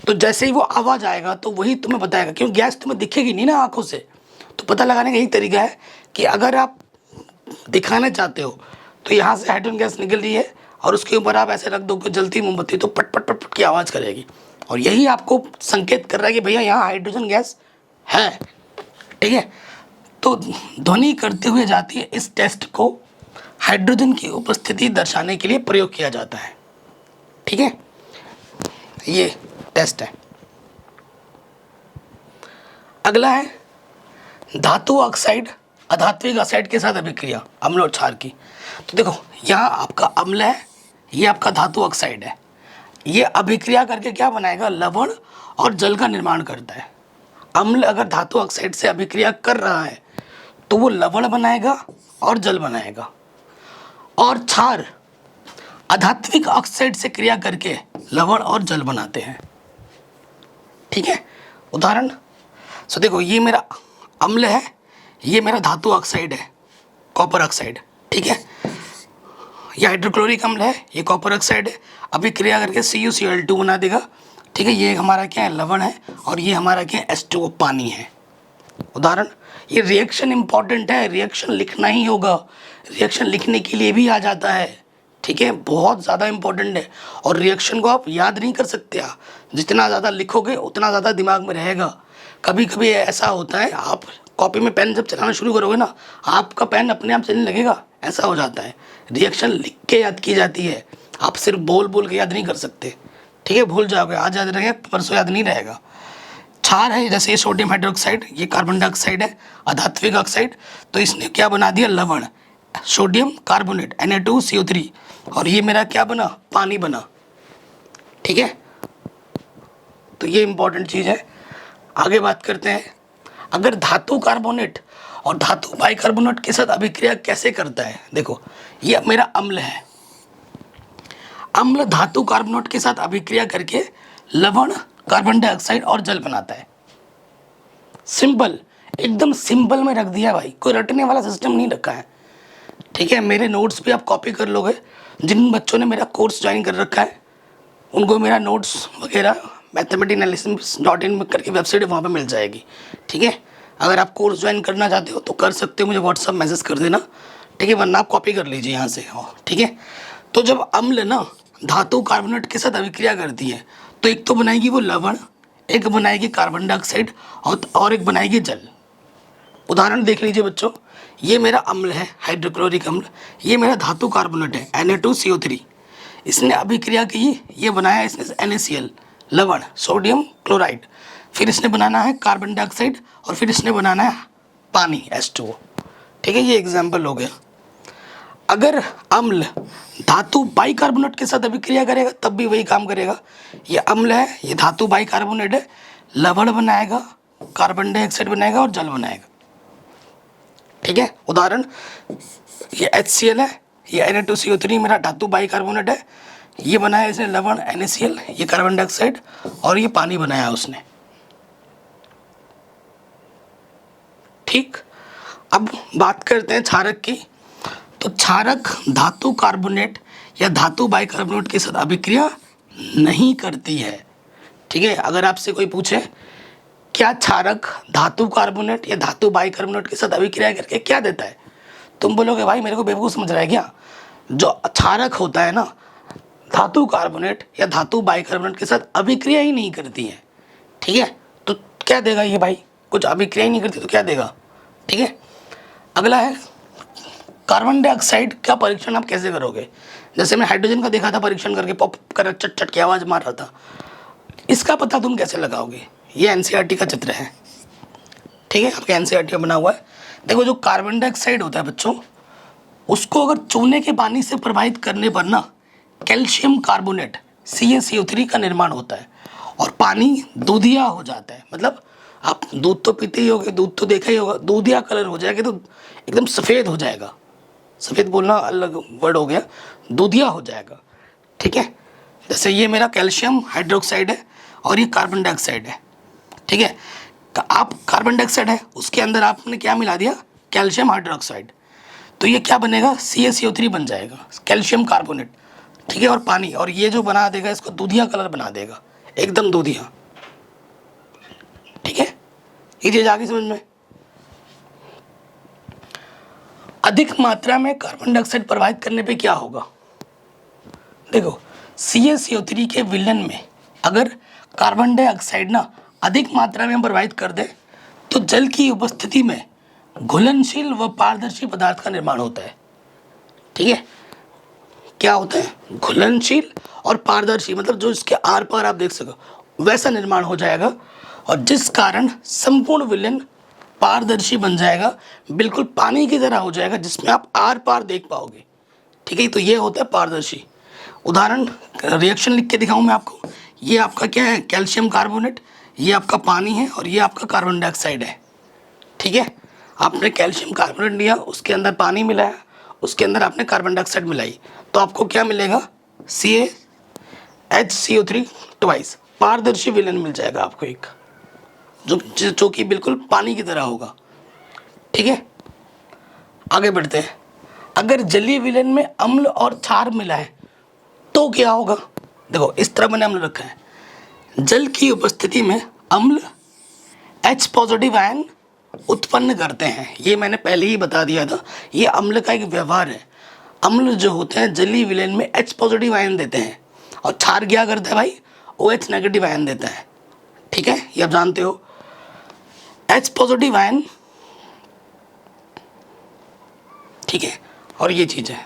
तो जैसे ही वो आवाज़ आएगा तो वही तुम्हें बताएगा, क्योंकि गैस तुम्हें दिखेगी नहीं ना आंखों से। तो पता लगाने का यही तरीका है कि अगर आप दिखाना चाहते हो तो यहाँ से हाइड्रोजन गैस निकल रही है और उसके ऊपर आप ऐसे रख दोगे जलती मोमबत्ती, तो पट पट पट पट की आवाज़ करेगी, और यही आपको संकेत कर रहा है कि भैया यहाँ हाइड्रोजन गैस है, ठीक है। तो ध्वनि करते हुए जाती है। इस टेस्ट को हाइड्रोजन की उपस्थिति दर्शाने के लिए प्रयोग किया जाता है, ठीक है, ये टेस्ट है। अगला है धातु ऑक्साइड अधात्विक ऑक्साइड के साथ अभिक्रिया, अम्ल और क्षार की। तो देखो यहाँ आपका अम्ल है, ये आपका धातु ऑक्साइड है, ये अभिक्रिया करके क्या बनाएगा, लवण और जल का निर्माण करता है। अम्ल अगर धातु ऑक्साइड से अभिक्रिया कर रहा है तो वो लवण बनाएगा और जल बनाएगा, और क्षार अधात्विक ऑक्साइड से क्रिया करके लवण और जल बनाते हैं, ठीक है। उदाहरण, सो देखो ये मेरा अम्ल है, ये मेरा धातु ऑक्साइड है, कॉपर ऑक्साइड, ठीक है। ये हाइड्रोक्लोरिक अम्ल है, ये कॉपर ऑक्साइड है, अभी क्रिया करके CuCl2 बना देगा, ठीक है। ये हमारा क्या है, लवण है, और ये हमारा क्या है, H2O पानी है। उदाहरण, ये रिएक्शन इंपॉर्टेंट है, रिएक्शन लिखना ही होगा, रिएक्शन लिखने के लिए भी आ जाता है, ठीक है, बहुत ज़्यादा इंपॉर्टेंट है। और रिएक्शन को आप याद नहीं कर सकते, आप जितना ज़्यादा लिखोगे उतना ज़्यादा दिमाग में रहेगा। कभी कभी ऐसा होता है, आप कॉपी में पेन जब चलाना शुरू करोगे ना, आपका पेन अपने आप चलने लगेगा, ऐसा हो जाता है। रिएक्शन लिख के याद की जाती है, आप सिर्फ बोल बोल के याद नहीं कर सकते, ठीक है, भूल जाओगे, आज याद रहेगा, परसों याद नहीं रहेगा। क्षार है, जैसे ये सोडियम हाइड्रोक्साइड, ये कार्बन डाइऑक्साइड है, अधात्विक ऑक्साइड, तो इसने क्या बना दिया, लवण, सोडियम कार्बोनेट Na2CO3, और ये मेरा क्या बना, पानी बना, ठीक है। तो ये इंपॉर्टेंट चीज़ है। आगे बात करते हैं, अगर धातु कार्बोनेट और धातु बाइकार्बोनेट के साथ अभिक्रिया कैसे करता है। देखो ये मेरा अम्ल है, अम्ल धातु कार्बोनेट के साथ अभिक्रिया करके लवण, कार्बन डाइऑक्साइड और जल बनाता है। सिंपल, एकदम सिंपल में रख दिया भाई, कोई रटने वाला सिस्टम नहीं रखा है, ठीक है। मेरे नोट्स भी आप कॉपी कर लोगे, जिन बच्चों ने मेरा कोर्स ज्वाइन कर रखा है उनको मेरा नोट्स वगैरह mathematicanalysis.in में करके वेबसाइट वहाँ पे मिल जाएगी, ठीक है। अगर आप कोर्स ज्वाइन करना चाहते हो तो कर सकते हो, मुझे व्हाट्सअप मैसेज कर देना, ठीक है, वरना आप कॉपी कर लीजिए यहाँ से, ठीक है। तो जब अम्ल ना धातु कार्बोनेट के साथ अभिक्रिया करती है तो एक तो बनाएगी वो लवण, एक बनाएगी कार्बन डाइऑक्साइड, और एक बनाएगी जल। उदाहरण देख लीजिए बच्चों, ये मेरा अम्ल है, हाइड्रोक्लोरिक अम्ल, ये मेरा धातु कार्बोनेट है Na2CO3, इसने अभिक्रिया की, ये बनाया इसने NaCl, लवण, सोडियम क्लोराइड, फिर इसने बनाना है कार्बन डाइऑक्साइड, और फिर इसने बनाना है पानी H2O, ठीक है। ये एग्जाम्पल हो गया। अगर अम्ल धातु बाइकार्बोनेट के साथ अभिक्रिया करेगा तब भी वही काम करेगा। ये अम्ल है, ये धातु बाइकार्बोनेट है, लवण बनाएगा, कार्बन डाइऑक्साइड बनाएगा और जल बनाएगा, ठीक है। उदाहरण, ये HCl है, ये Na2CO3 मेरा धातु बाइकार्बोनेट है, ये बनाया इसने लवण NaCl, ये कार्बन डाइऑक्साइड, और ये पानी बनाया उसने, ठीक। अब बात करते हैं क्षारक की। तो क्षारक धातु कार्बोनेट या धातु बाइकार्बोनेट के साथ अभिक्रिया नहीं करती है, ठीक है। अगर आपसे कोई पूछे क्या क्षारक धातु कार्बोनेट या धातु बाइकार्बोनेट के साथ अभिक्रिया करके क्या देता है, तुम बोलोगे भाई मेरे को बेवकूफ़ समझ रहा है क्या। जो क्षारक होता है ना, धातु कार्बोनेट या धातु बाइकार्बोनेट के साथ अभिक्रिया ही नहीं करती है, ठीक है, तो क्या देगा ये भाई, कुछ अभिक्रिया ही नहीं करती तो क्या देगा, ठीक है। अगला है कार्बन डाइऑक्साइड का परीक्षण आप कैसे करोगे। जैसे मैं हाइड्रोजन का देखा था परीक्षण करके, पॉप कर चट चट की आवाज़ मार रहा था, इसका पता तुम कैसे लगाओगे। ये NCERT का चित्र है, ठीक है, आपके NCERT में बना हुआ है। देखो जो कार्बन डाइऑक्साइड होता है बच्चों, उसको अगर चूने के पानी से प्रवाहित करने पर ना कैल्शियम कार्बोनेट CaCO3 का निर्माण होता है, और पानी दूधिया हो जाता है। मतलब आप दूध तो पीते ही होगे, दूध तो देखा ही होगा, दूधिया कलर हो जाएगा, तो एकदम सफ़ेद हो जाएगा, सफ़ेद बोलना अलग वर्ड हो गया, दूधिया हो जाएगा, ठीक है। जैसे ये मेरा कैल्शियम हाइड्रोक्साइड है और ये कार्बन डाइऑक्साइड है, ठीक है। आप कार्बन डाइऑक्साइड है, उसके अंदर आपने क्या मिला दिया, कैल्शियम हाइड्रोक्साइड, तो ये क्या बनेगा, CaCO3 बन जाएगा, कैल्शियम कार्बोनेट, ठीक है, और पानी, और ये जो बना देगा इसको दूधिया कलर बना देगा, एकदम दूधिया, ठीक है। ये चीज़ आगे समझ में। अधिक मात्रा में कार्बन डाइऑक्साइड प्रवाहित करने पे क्या होगा। देखो CaCO3 के विलयन में अगर कार्बन डाइऑक्साइड ना अधिक मात्रा में प्रवाहित कर दे तो जल की उपस्थिति में घुलनशील व पारदर्शी पदार्थ का निर्माण होता है, ठीक है। क्या होता है, घुलनशील और पारदर्शी, मतलब जो इसके आर पार आप देख सको वैसा निर्माण हो जाएगा, और जिस कारण संपूर्ण विलयन पारदर्शी बन जाएगा, बिल्कुल पानी की तरह हो जाएगा, जिसमें आप आर पार देख पाओगे, ठीक है। तो ये होता है पारदर्शी। उदाहरण रिएक्शन लिख के दिखाऊं मैं आपको, ये आपका क्या है, कैल्शियम कार्बोनेट, ये आपका पानी है, और ये आपका कार्बन डाइऑक्साइड है, ठीक है। आपने कैल्शियम कार्बोनेट लिया, उसके अंदर पानी मिलाया, उसके अंदर आपने कार्बन डाइऑक्साइड मिलाई, तो आपको क्या मिलेगा, CaHCO3 ट्वाइस, पारदर्शी विलयन मिल जाएगा आपको एक, जो कि बिल्कुल पानी की तरह होगा। ठीक है, आगे बढ़ते हैं। अगर जलीय विलयन में अम्ल और क्षार मिला है तो क्या होगा? देखो इस तरह मैंने अम्ल रखा है, जल की उपस्थिति में अम्ल H पॉजिटिव आयन उत्पन्न करते हैं। ये मैंने पहले ही बता दिया था, ये अम्ल का एक व्यवहार है। अम्ल जो होते हैं जलीय विलयन में H पॉजिटिव आयन देते हैं और क्षार क्या करता है भाई? OH नेगेटिव आयन देता है। ठीक है, ये आप जानते हो। H पॉजिटिव आयन, ठीक है, और ये चीज़ है,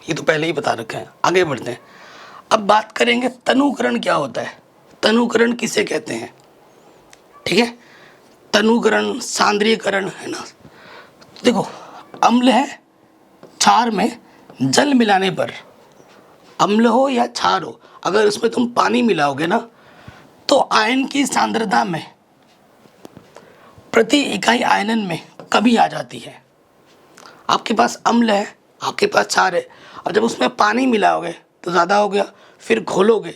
ये तो पहले ही बता रखा है। आगे बढ़ते हैं। अब बात करेंगे तनुकरण क्या होता है, तनुकरण किसे कहते हैं। ठीक है, तनुकरण, सांद्रीकरण है ना। देखो अम्ल है, क्षार में जल मिलाने पर, अम्ल हो या क्षार हो, अगर उसमें तुम पानी मिलाओगे ना तो आयन की सांद्रता में प्रति इकाई आयनन में कमी आ जाती है। आपके पास अम्ल है, आपके पास क्षार है, और जब उसमें पानी मिलाओगे तो ज़्यादा हो गया, फिर घोलोगे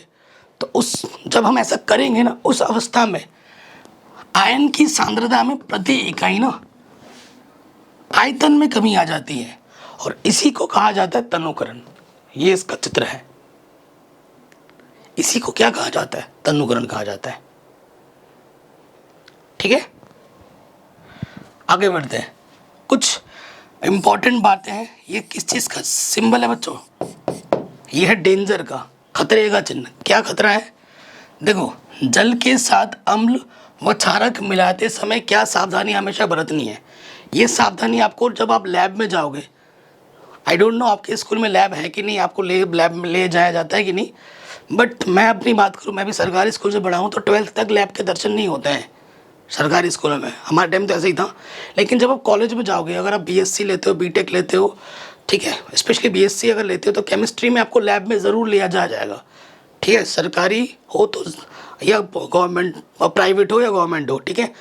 तो जब हम ऐसा करेंगे ना, उस अवस्था में आयन की सांद्रता में प्रति इकाई ना आयतन में कमी आ जाती है, और इसी को कहा जाता है तनुकरण। ये इसका चित्र है, इसी को क्या कहा जाता है? तनुकरण कहा जाता है। ठीक है, आगे बढ़ते हैं। कुछ इंपॉर्टेंट बातें हैं। ये किस चीज़ का सिंबल है बच्चों? ये है डेंजर का, खतरे का चिन्ह। क्या खतरा है? देखो जल के साथ अम्ल व क्षारक मिलाते समय क्या सावधानी हमेशा बरतनी है। ये सावधानी आपको जब आप लैब में जाओगे, आई डोंट नो आपके स्कूल में लैब है कि नहीं, आपको लैब में ले जाया जाता है कि नहीं, बट मैं अपनी बात करूँ, मैं भी सरकारी स्कूल से पढ़ा हूँ, तो 12th तक लैब के दर्शन नहीं होते हैं सरकारी स्कूलों में। हमारे टाइम तो ऐसे ही था। लेकिन जब आप कॉलेज में जाओगे, अगर आप बीएससी लेते हो, बीटेक लेते हो, ठीक है, स्पेशली बीएससी अगर लेते हो, तो केमिस्ट्री में आपको लैब में ज़रूर लिया जाएगा। ठीक है, सरकारी हो तो या गवर्नमेंट, और प्राइवेट हो या गवर्नमेंट हो, ठीक है,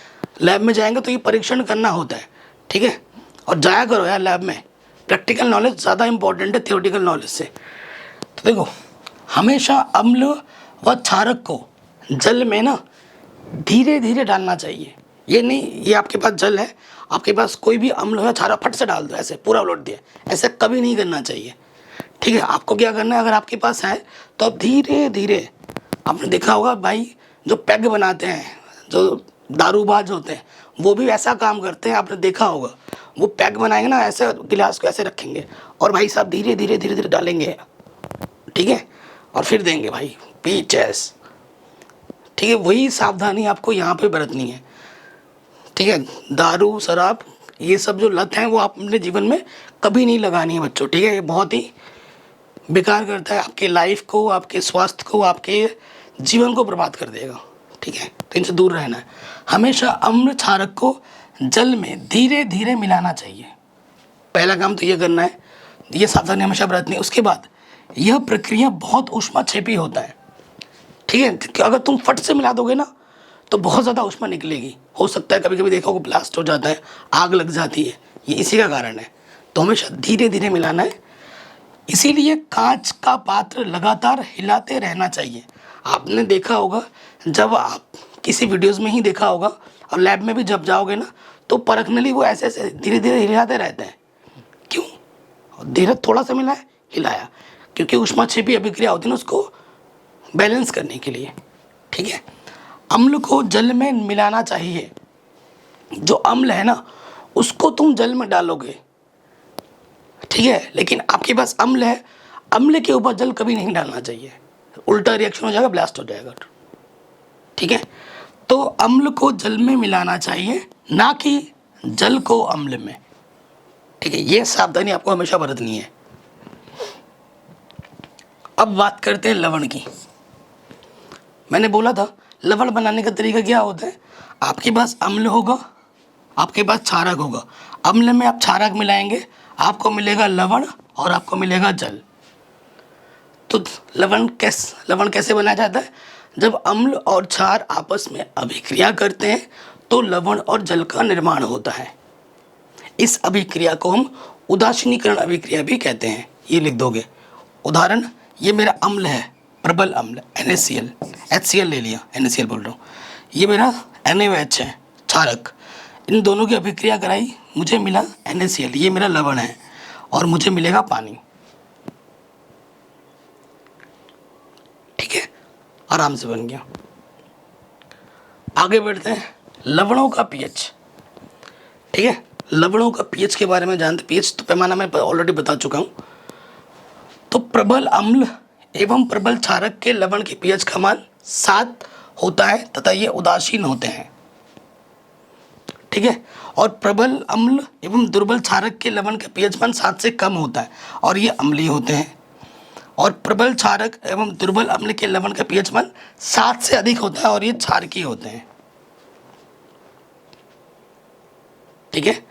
लैब में जाएंगे तो ये परीक्षण करना होता है। ठीक है, और जाया करो यार लैब में, प्रैक्टिकल नॉलेज ज़्यादा इंपॉर्टेंट है थियोरेटिकल नॉलेज से। तो देखो हमेशा अम्ल व क्षारक को जल में ना धीरे धीरे डालना चाहिए। ये नहीं ये आपके पास जल है, आपके पास कोई भी अम्ल हो या क्षार फट से डाल दो, ऐसे पूरा उलट दिया, ऐसे कभी नहीं करना चाहिए। ठीक है, आपको क्या करना है, अगर आपके पास है तो आप धीरे धीरे, आपने देखा होगा भाई जो पैग बनाते हैं, जो दारूबाज होते हैं, वो भी ऐसा काम करते हैं, आपने देखा होगा। वो पैग बनाएंगे ना, ऐसे गिलास को ऐसे रखेंगे और भाई साहब धीरे धीरे धीरे धीरे डालेंगे। ठीक है, और फिर देंगे भाई पीचेस। ठीक है, वही सावधानी आपको यहाँ पे बरतनी है। ठीक है, दारू शराब ये सब जो लत है वो आप अपने जीवन में कभी नहीं लगानी है बच्चों। ठीक है, ये बहुत ही बेकार करता है आपके लाइफ को, आपके स्वास्थ्य को, आपके जीवन को बर्बाद कर देगा। ठीक है, तो इनसे दूर रहना है। हमेशा अम्ल क्षारक को जल में धीरे धीरे मिलाना चाहिए। पहला काम तो ये करना है, ये सावधानी हमेशा बरतनी है। उसके बाद यह प्रक्रिया बहुत ऊष्माक्षेपी होता है। ठीक है, कि अगर तुम फट से मिला दोगे ना तो बहुत ज़्यादा ऊष्मा निकलेगी। हो सकता है कभी कभी देखो ब्लास्ट हो जाता है, आग लग जाती है, ये इसी का कारण है। तो हमेशा धीरे धीरे मिलाना है। इसीलिए कांच का पात्र लगातार हिलाते रहना चाहिए। आपने देखा होगा, जब आप किसी वीडियोस में ही देखा होगा, और लैब में भी जब जाओगे ना तो परखनली वो ऐसे ऐसे धीरे धीरे हिलाते रहते हैं। क्यों? धीरे थोड़ा सा मिला है, हिलाया, क्योंकि ऊष्माक्षेपी अभिक्रिया होती है ना, उसको बैलेंस करने के लिए। ठीक है, अम्ल को जल में मिलाना चाहिए। जो अम्ल है ना उसको तुम जल में डालोगे, ठीक है, लेकिन आपके पास अम्ल है, अम्ल के ऊपर जल कभी नहीं डालना चाहिए, उल्टा रिएक्शन हो जाएगा, ब्लास्ट हो जाएगा। ठीक है, तो अम्ल को जल में मिलाना चाहिए, ना कि जल को अम्ल में। ठीक है, ये सावधानी आपको हमेशा बरतनी है। अब बात करते हैं लवण की। मैंने बोला था लवण बनाने का तरीका क्या होता है। आपके पास अम्ल होगा, आपके पास क्षारक होगा, अम्ल में आप क्षारक मिलाएंगे, आपको मिलेगा लवण और आपको मिलेगा जल। तो लवण कैसे बनाया जाता है? जब अम्ल और क्षार आपस में अभिक्रिया करते हैं तो लवण और जल का निर्माण होता है। इस अभिक्रिया को हम उदासीनीकरण अभिक्रिया भी कहते हैं। ये लिख दोगे। उदाहरण, ये मेरा अम्ल है, प्रबल अम्ल NaCl, HCl ले लिया, NaCl बोल रहा हूँ। ये मेरा NaOH है क्षारक, इन दोनों की अभिक्रिया कराई, मुझे मिला NaCl, ये मेरा लवण है और मुझे मिलेगा पानी। ठीक है, आराम से बन गया। आगे बढ़ते हैं, लवणों का पीएच। ठीक है, लवणों का पीएच के बारे में जानते, पीएच तो पैमाना मैं ऑलरेडी बता चुका हूँ। तो प्रबल अम्ल एवं प्रबल क्षारक के लवण के पीएच का मान 7 होता है तथा ये उदासीन होते हैं। ठीक है, और प्रबल अम्ल एवं दुर्बल क्षारक के लवण का पीएच मान 7 से कम होता है और ये अम्लीय होते हैं। और प्रबल क्षारक एवं दुर्बल अम्ल के लवण का पीएच मान 7 से अधिक होता है और ये क्षारकीय होते हैं। ठीक है,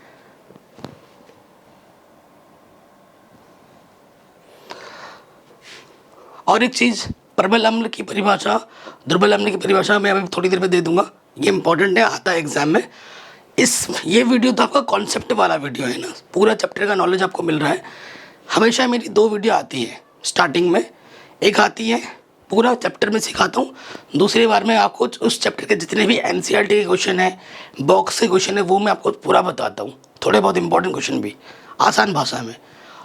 और एक चीज, प्रबल अम्ल की परिभाषा, दुर्बल अम्ल की परिभाषा मैं अभी थोड़ी देर में दे दूंगा, ये इंपॉर्टेंट है, आता है एग्जाम में। ये वीडियो तो आपका कॉन्सेप्ट वाला वीडियो है ना, पूरा चैप्टर का नॉलेज आपको मिल रहा है। हमेशा मेरी 2 वीडियो आती है स्टार्टिंग में, एक आती है पूरा चैप्टर में सिखाता हूँ, दूसरी बार में आपको उस चैप्टर के जितने भी NCERT के क्वेश्चन है, बॉक्स के क्वेश्चन है, वो मैं आपको पूरा बताता हूँ, थोड़े बहुत इंपॉर्टेंट क्वेश्चन भी आसान भाषा में।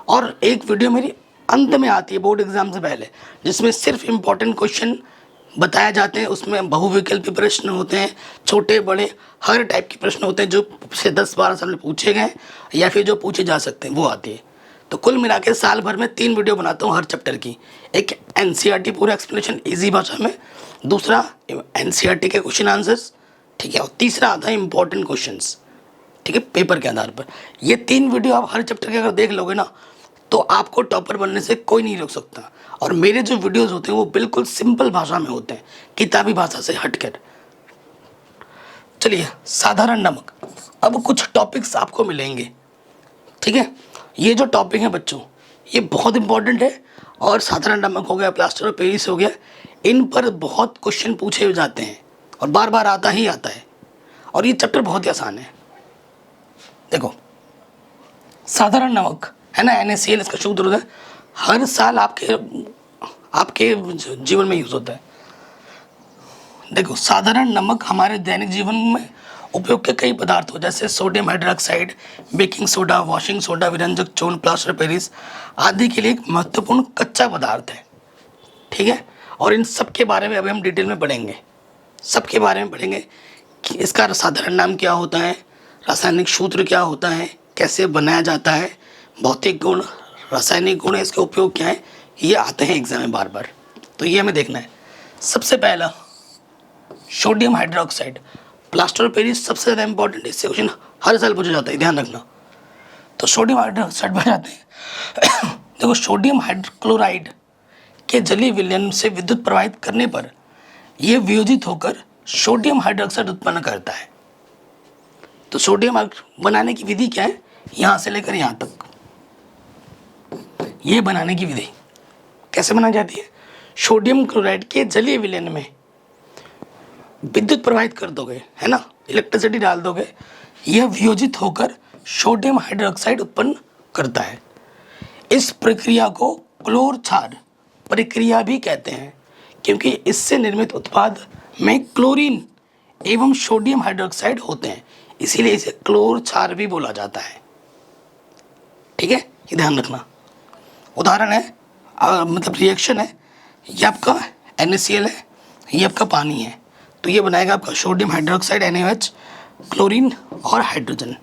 और एक वीडियो मेरी अंत में आती है बोर्ड एग्जाम से पहले, जिसमें सिर्फ इम्पॉर्टेंट क्वेश्चन बताए जाते हैं। उसमें बहुविकल्पी प्रश्न होते हैं, छोटे बड़े हर टाइप के प्रश्न होते हैं, जो पिछले 10-12 साल में पूछे गए या फिर जो पूछे जा सकते हैं, वो आती है। तो कुल मिला के साल भर में 3 वीडियो बनाता हूँ हर चैप्टर की। एक NCERT पूरा एक्सप्लेनेशन ईजी भाषा में, दूसरा NCERT के क्वेश्चन आंसर्स, ठीक है, और तीसरा आता है इंपॉर्टेंट क्वेश्चंस, ठीक है, पेपर के आधार पर। ये 3 वीडियो आप हर चैप्टर के अगर देख लोगे ना, तो आपको टॉपर बनने से कोई नहीं रोक सकता। और मेरे जो वीडियोस होते हैं वो बिल्कुल सिंपल भाषा में होते हैं, किताबी भाषा से हटकर। चलिए, साधारण नमक, अब कुछ टॉपिक्स आपको मिलेंगे। ठीक है, ये जो टॉपिक है बच्चों, ये बहुत इंपॉर्टेंट है। और साधारण नमक हो गया, प्लास्टर ऑफ पेरिस हो गया, इन पर बहुत क्वेश्चन पूछे जाते हैं और बार बार आता ही आता है। और ये चैप्टर बहुत ही आसान है। देखो, साधारण नमक है ना, NaCl इसका शुद्ध रूप है, हर साल आपके जीवन में यूज होता है। देखो, साधारण नमक हमारे दैनिक जीवन में उपयोग के कई पदार्थ हो, जैसे sodium hydroxide, baking soda, washing soda, विरंजक चूर्ण, प्लास्टर पेरिस आदि के लिए एक महत्वपूर्ण कच्चा पदार्थ है। ठीक है, और इन सब के बारे में अभी हम डिटेल में पढ़ेंगे, सबके बारे में पढ़ेंगे कि इसका साधारण नाम क्या होता है, रासायनिक सूत्र क्या होता है, कैसे बनाया जाता है, भौतिक गुण, रासायनिक गुण, इसके उपयोग क्या है, ये आते हैं एग्जाम में बार बार, तो ये हमें देखना है। सबसे पहला sodium hydroxide, plaster of Paris सबसे ज़्यादा इंपॉर्टेंट है, इससे क्वेश्चन हर साल पूछा जाता है, ध्यान रखना। तो सोडियम हाइड्रोक्साइड बन जाते हैं। देखो, सोडियम हाइड्रोक्लोराइड के जलीय विलयन से विद्युत प्रवाहित करने पर यह वियोजित होकर सोडियम हाइड्रोक्साइड उत्पन्न करता है। तो सोडियम बनाने की विधि क्या है, यहाँ से लेकर यहाँ तक, ये बनाने की विधि कैसे बनाई जाती है, सोडियम क्लोराइड के जलीय विलयन में विद्युत प्रवाहित कर दोगे, है ना, इलेक्ट्रिसिटी डाल दोगे, यह वियोजित होकर सोडियम हाइड्रोक्साइड उत्पन्न करता है। इस प्रक्रिया को क्लोर क्षार प्रक्रिया भी कहते हैं, क्योंकि इससे निर्मित उत्पाद में क्लोरीन एवं सोडियम हाइड्रोक्साइड होते हैं, इसीलिए इसे क्लोर क्षार भी बोला जाता है। ठीक है, ये ध्यान रखना। उदाहरण है, मतलब रिएक्शन है, ये आपका NaCl है, ये आपका पानी है, तो ये बनाएगा आपका सोडियम हाइड्रोक्साइड NaOH, क्लोरीन और हाइड्रोजन,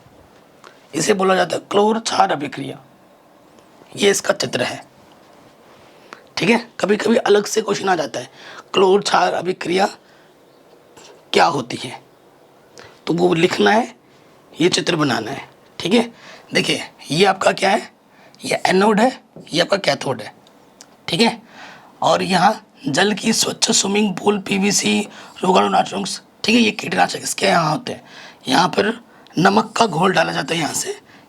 इसे बोला जाता है क्लोर क्षार अभिक्रिया। ये इसका चित्र है। ठीक है, कभी कभी अलग से क्वेश्चन आ जाता है, क्लोर क्षार अभिक्रिया क्या होती है, तो वो लिखना है, ये चित्र बनाना है। ठीक है, देखिए ये आपका क्या है, ये एनोड है, ये आपका कैथोड है। ठीक है, और यहाँ जल की स्वच्छ स्विमिंग पूल, PVC, रोगाणु नाशक, ठीक है, ये कीटनाशक इसके यहाँ होते हैं। यहाँ पर नमक का घोल डाला जाता है,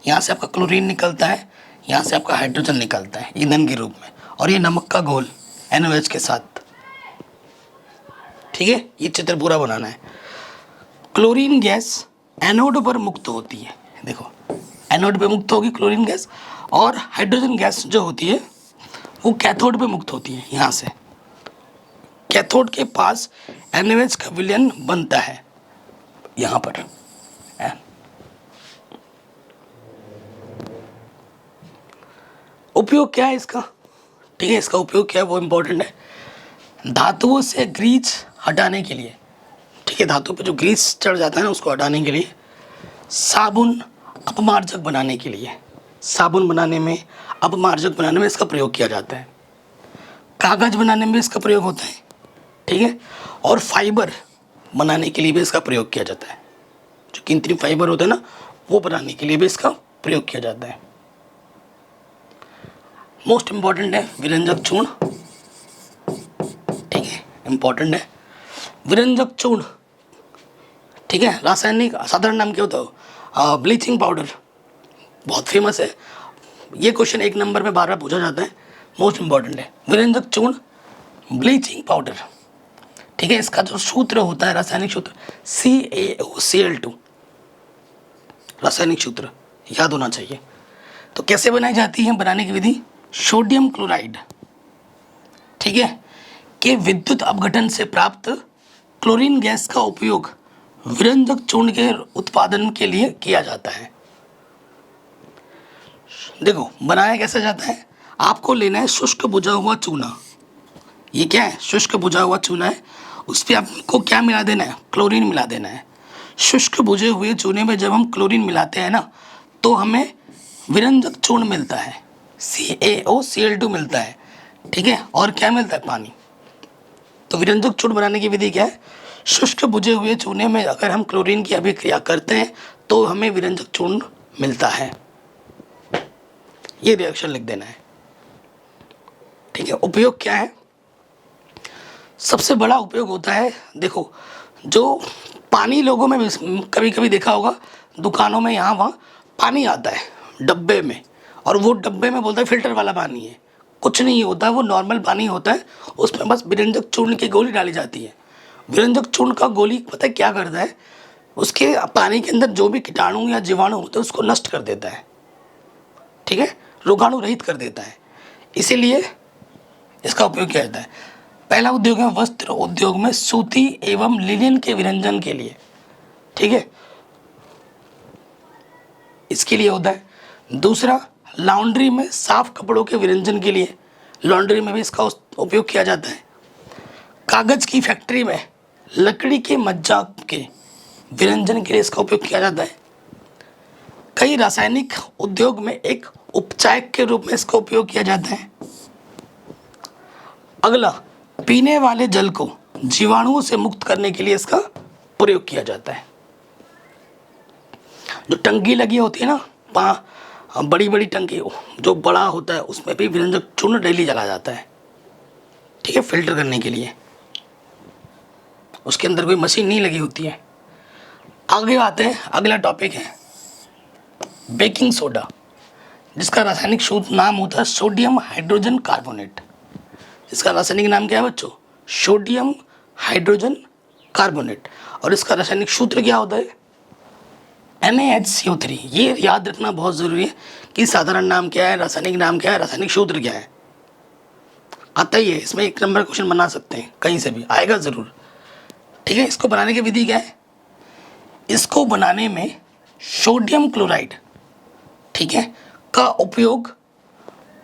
यहाँ से आपका क्लोरीन निकलता है, यहाँ से आपका हाइड्रोजन निकलता है ईंधन के रूप में, और ये नमक का घोल NaOH के साथ। ठीक है, ये चित्र पूरा बनाना है। क्लोरीन गैस एनोड पर मुक्त होती है, देखो एनोड पे मुक्त होगी क्लोरीन गैस, और हाइड्रोजन गैस जो होती है वो कैथोड पे मुक्त होती है, यहाँ से कैथोड के पास NaOH का विलयन बनता है यहाँ पर। उपयोग क्या है इसका, ठीक है, इसका उपयोग क्या है वो इम्पोर्टेंट है। धातुओं से ग्रीस हटाने के लिए, ठीक है, धातु पे जो ग्रीस चढ़ जाता है ना उसको हटाने के लिए, साबुन अपमार्जक बनाने के लिए, साबुन बनाने में, अपमार्जक बनाने में इसका प्रयोग किया जाता है। कागज़ बनाने में इसका प्रयोग होता है, ठीक है, और फाइबर बनाने के लिए भी इसका प्रयोग किया जाता है। जो कीमती फाइबर होता है ना वो बनाने के लिए भी इसका प्रयोग किया जाता है। मोस्ट इम्पॉर्टेंट है विरंजक चूर्ण, ठीक है, इम्पॉर्टेंट है विरंजक चूर्ण, ठीक है। रासायनिक साधारण नाम क्या होता है, ब्लीचिंग पाउडर, बहुत फेमस है। ये क्वेश्चन 1 नंबर में बार बार पूछा जाता है, मोस्ट इम्पॉर्टेंट है विरंजक चूर्ण ब्लीचिंग पाउडर, ठीक है। इसका जो सूत्र होता है रासायनिक सूत्र CaOCl2, रासायनिक सूत्र याद होना चाहिए। तो कैसे बनाई जाती है बनाने की विधि, सोडियम क्लोराइड, ठीक है, के विद्युत अपघटन से प्राप्त क्लोरीन गैस का उपयोग विरंजक चूर्ण के उत्पादन के लिए किया जाता है। देखो बनाया कैसे जाता है, आपको लेना है शुष्क बुझा हुआ चूना, ये क्या है, शुष्क बुझा हुआ चूना है, उस पर आपको क्या मिला देना है, क्लोरीन मिला देना है। शुष्क बुझे हुए चूने में जब हम क्लोरीन मिलाते हैं ना तो हमें विरंजक चूर्ण मिलता है, CaOCl2 मिलता है, ठीक है, और क्या मिलता है, पानी। तो विरंजक चूर्ण बनाने की विधि क्या है, शुष्क बुझे हुए चूने में अगर हम क्लोरीन की अभिक्रिया करते हैं तो हमें विरंजक चूर्ण मिलता है। ये रिएक्शन लिख देना है, ठीक है। उपयोग क्या है, सबसे बड़ा उपयोग होता है, देखो जो पानी लोगों में कभी कभी देखा होगा दुकानों में यहाँ वहाँ पानी आता है डब्बे में, और वो डब्बे में बोलता है फिल्टर वाला पानी है, कुछ नहीं होता, वो नॉर्मल पानी होता है, उसमें बस विरंजक चूर्ण की गोली डाली जाती है। विरंजक चूर्ण का गोली पता है क्या करता है, उसके पानी के अंदर जो भी कीटाणु या जीवाणु होते हैं उसको नष्ट कर देता है, ठीक है, रोगाणु रहित कर देता है। इसीलिए इसका उपयोग किया जाता है। पहला उद्योग है वस्त्र उद्योग में सूती एवं लिनन के विरंजन के लिए, ठीक है, इसके लिए होता है। दूसरा लॉन्ड्री में साफ कपड़ों के विरंजन के लिए, लॉन्ड्री में भी इसका उपयोग किया जाता है। कागज़ की फैक्ट्री में लकड़ी के मज्जा के विरंजन के लिए इसका उपयोग किया जाता है। कई रासायनिक उद्योग में एक उपचायक के रूप में इसका उपयोग किया जाता है। अगला, पीने वाले जल को जीवाणुओं से मुक्त करने के लिए इसका प्रयोग किया जाता है। जो टंकी लगी होती है ना, बड़ी बड़ी टंकी जो बड़ा होता है उसमें भी विरंजक चूर्ण डेली जला जाता है, ठीक है, फिल्टर करने के लिए। उसके अंदर कोई मशीन नहीं लगी होती है। आगे आते हैं, अगला टॉपिक है बेकिंग सोडा, जिसका रासायनिक सूत्र नाम होता है सोडियम हाइड्रोजन कार्बोनेट। इसका रासायनिक नाम क्या है बच्चों, सोडियम हाइड्रोजन कार्बोनेट, और इसका रासायनिक सूत्र क्या होता है, NaHCO3। ये याद रखना बहुत ज़रूरी है कि साधारण नाम क्या है, रासायनिक नाम क्या है, रासायनिक सूत्र क्या है, आता ही है। इसमें 1 नंबर क्वेश्चन बना सकते हैं, कहीं से भी आएगा ज़रूर, ठीक है। इसको बनाने की विधि क्या है, इसको बनाने में सोडियम क्लोराइड, ठीक है, का उपयोग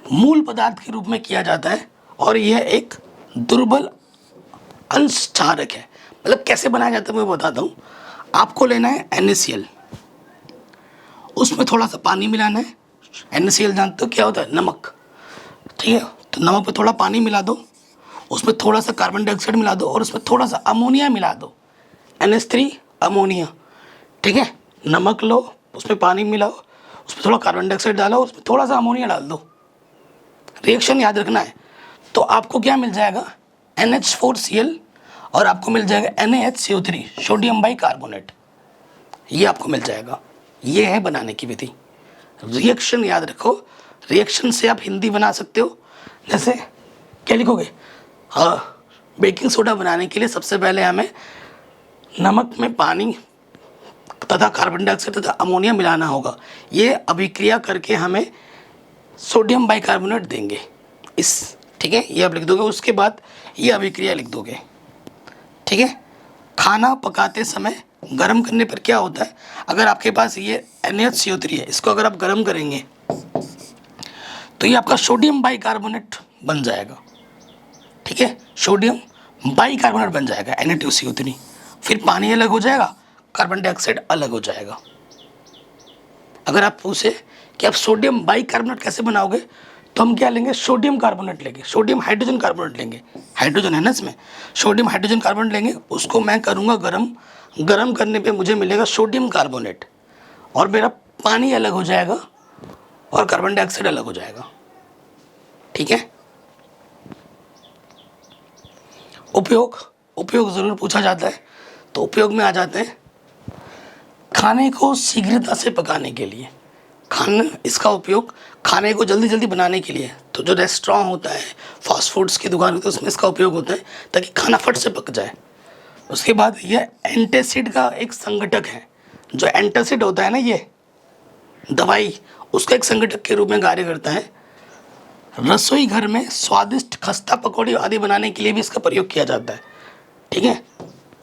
मूल पदार्थ के रूप में किया जाता है, और यह एक दुर्बल अंशचारक है। मतलब कैसे बनाया जाता है मैं बताता हूँ। आपको लेना है NaCl, उसमें थोड़ा सा पानी मिलाना है। NaCl जानते हो क्या होता है, नमक, ठीक है। तो नमक पे थोड़ा पानी मिला दो, उसमें थोड़ा सा कार्बन डाइऑक्साइड मिला दो, और उसमें थोड़ा सा अमोनिया मिला दो, NH3 अमोनिया, ठीक है। नमक लो, उसमें पानी मिलाओ, उसमें थोड़ा कार्बन डाइऑक्साइड डालो, उसमें थोड़ा सा अमोनिया डाल दो, रिएक्शन याद रखना है। तो आपको क्या मिल जाएगा, NH4Cl, और आपको मिल जाएगा NaHCO3 सोडियम बाइकार्बोनेट, ये आपको मिल जाएगा। ये है बनाने की विधि। रिएक्शन याद रखो, रिएक्शन से आप हिंदी बना सकते हो। जैसे क्या लिखोगे, हाँ, बेकिंग सोडा बनाने के लिए सबसे पहले हमें नमक में पानी तथा कार्बन डाइऑक्साइड तथा अमोनिया मिलाना होगा। ये अभिक्रिया करके हमें सोडियम बाइकार्बोनेट देंगे, इस, ठीक है, ये आप लिख दोगे। उसके बाद ये अभिक्रिया लिख दोगे। ठीक है, खाना पकाते समय गर्म करने पर क्या होता है, अगर आपके पास ये NaCO3 है, इसको अगर आप गर्म करेंगे तो ये आपका सोडियम बाइकार्बोनेट बन जाएगा। ठीक है, सोडियम बाइकार्बोनेट बन जाएगा Na2CO3। फिर पानी अलग हो जाएगा, कार्बन डाइऑक्साइड अलग हो जाएगा। अगर आप पूछे कि आप सोडियम बाइकार्बोनेट कैसे बनाओगे, तो हम क्या लेंगे, सोडियम कार्बोनेट लेंगे, सोडियम हाइड्रोजन कार्बोनेट लेंगे, हाइड्रोजन है ना इसमें, सोडियम हाइड्रोजन कार्बोनेट लेंगे, उसको मैं करूँगा गर्म, गर्म करने पे मुझे मिलेगा सोडियम कार्बोनेट, और मेरा पानी अलग हो जाएगा और कार्बन डाइऑक्साइड अलग हो जाएगा। ठीक है, उपयोग, उपयोग ज़रूर पूछा जाता है, तो उपयोग में आ जाते हैं खाने को शीघ्रता से पकाने के लिए। खाना, इसका उपयोग खाने को जल्दी जल्दी बनाने के लिए, तो जो रेस्टोरेंट होता है, फास्ट फूड्स की दुकान होती है, उसमें इसका उपयोग होता है ताकि खाना फट से पक जाए। उसके बाद ये एंटासिड का एक संगठक है। जो एंटासिड होता है ना, ये दवाई, उसका एक संगठक के रूप में कार्य करता है। रसोई घर में स्वादिष्ट खस्ता पकौड़ी आदि बनाने के लिए भी इसका प्रयोग किया जाता है। ठीक है,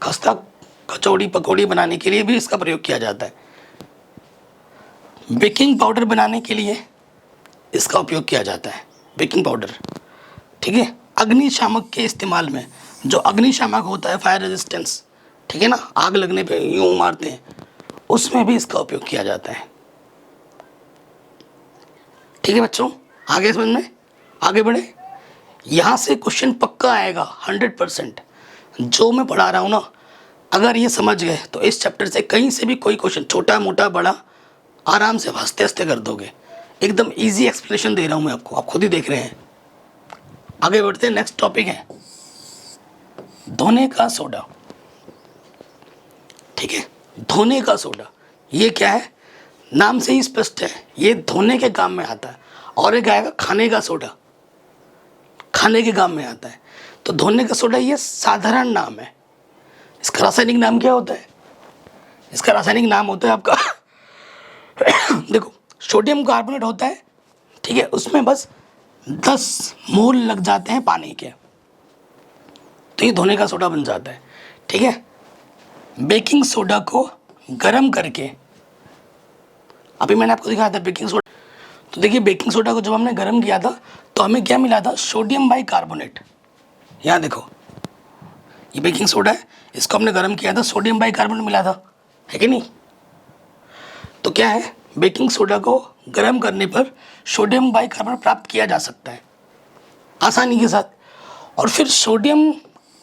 खस्ता कचौड़ी पकौड़ी बनाने के लिए भी इसका प्रयोग किया जाता है। बेकिंग पाउडर बनाने के लिए इसका उपयोग किया जाता है, बेकिंग पाउडर। ठीक है, अग्निशामक के इस्तेमाल में, जो अग्निशामक होता है, फायर रेजिस्टेंस, ठीक है ना, आग लगने पे यूं मारते हैं, उसमें भी इसका उपयोग किया जाता है। ठीक है बच्चों, आगे समझ में, आगे बढ़े। यहाँ से क्वेश्चन पक्का आएगा 100%। जो मैं पढ़ा रहा हूँ ना, अगर ये समझ गए तो इस चैप्टर से कहीं से भी कोई क्वेश्चन, छोटा मोटा बड़ा, आराम से हंसते हंसते कर दोगे। एकदम इजी एक्सप्लेनेशन दे रहा हूँ मैं आपको, आप खुद ही देख रहे हैं। आगे बढ़ते हैं, नेक्स्ट टॉपिक है धोने का सोडा। ठीक है, धोने का सोडा, ये क्या है, नाम से ही स्पष्ट है, ये धोने के काम में आता है। और एक आएगा खाने का सोडा, खाने के काम में आता है। तो धोने का सोडा ये साधारण नाम है। इसका रासायनिक नाम क्या होता है, इसका रासायनिक नाम होता है आपका देखो, सोडियम कार्बोनेट होता है। ठीक है, उसमें बस 10 मोल लग जाते हैं पानी के, तो ये धोने का सोडा बन जाता है। ठीक है, बेकिंग सोडा को गर्म करके, अभी मैंने आपको दिखाया था बेकिंग सोडा, तो देखिए बेकिंग सोडा को जब हमने गर्म किया था तो हमें क्या मिला था, सोडियम बाइकार्बोनेट। यहाँ देखो, ये बेकिंग सोडा है, इसको हमने गर्म किया था, सोडियम बाइकार्बोनेट मिला था, है कि नहीं। तो क्या है, बेकिंग सोडा को गर्म करने पर सोडियम बाइकार्बोनेट प्राप्त किया जा सकता है आसानी के साथ। और फिर सोडियम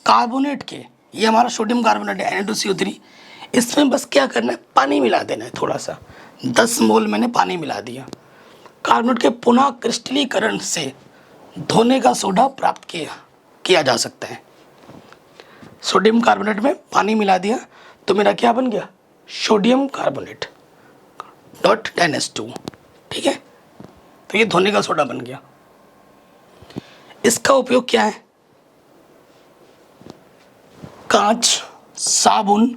कार्बोनेट के, ये हमारा सोडियम कार्बोनेट है Na2CO3, इसमें बस क्या करना है, पानी मिला देना है थोड़ा सा, 10 मोल मैंने पानी मिला दिया। कार्बोनेट के पुनः क्रिस्टलीकरण से धोने का सोडा प्राप्त किया जा सकता है। सोडियम कार्बोनेट में पानी मिला दिया तो मेरा क्या बन गया, सोडियम कार्बोनेट डॉट NH2। ठीक है, तो ये धोने का सोडा बन गया। इसका उपयोग क्या है, कांच, साबुन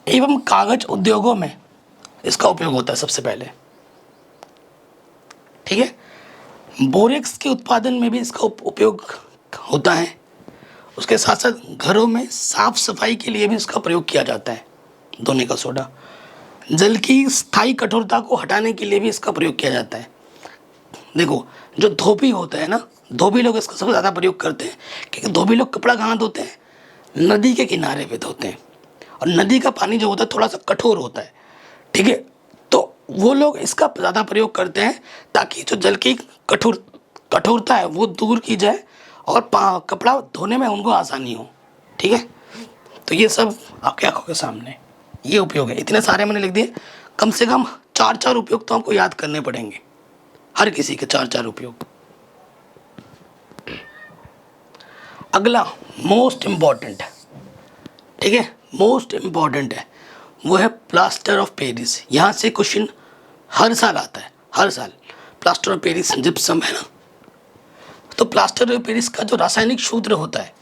एवं कागज उद्योगों में इसका उपयोग होता है सबसे पहले। ठीक है, बोरेक्स के उत्पादन में भी इसका उपयोग होता है। उसके साथ साथ घरों में साफ सफाई के लिए भी इसका प्रयोग किया जाता है धोने का सोडा। जल की स्थायी कठोरता को हटाने के लिए भी इसका प्रयोग किया जाता है। देखो, जो धोबी होता है ना, धोबी लोग इसका सबसे ज़्यादा प्रयोग करते हैं, क्योंकि धोबी लोग कपड़ा कहाँ धोते हैं, नदी के किनारे पे धोते हैं, और नदी का पानी जो होता है थोड़ा सा कठोर होता है। ठीक है, तो वो लोग इसका ज़्यादा प्रयोग करते हैं ताकि जो जल की कठोरता है वो दूर की जाए और कपड़ा धोने में उनको आसानी हो। ठीक है, तो ये सब आपकी आंखों के सामने ये उपयोग है। इतने सारे मैंने लिख दिए, कम से कम 4 उपयोग तो आपको याद करने पड़ेंगे, हर किसी के 4 उपयोग। अगला मोस्ट इम्पॉर्टेंट, ठीक है, मोस्ट इम्पॉर्टेंट है, वो है प्लास्टर ऑफ पेरिस। यहाँ से क्वेश्चन हर साल आता है, हर साल। प्लास्टर ऑफ पेरिस जिप्सम है ना, तो प्लास्टर ऑफ पेरिस का जो रासायनिक सूत्र होता है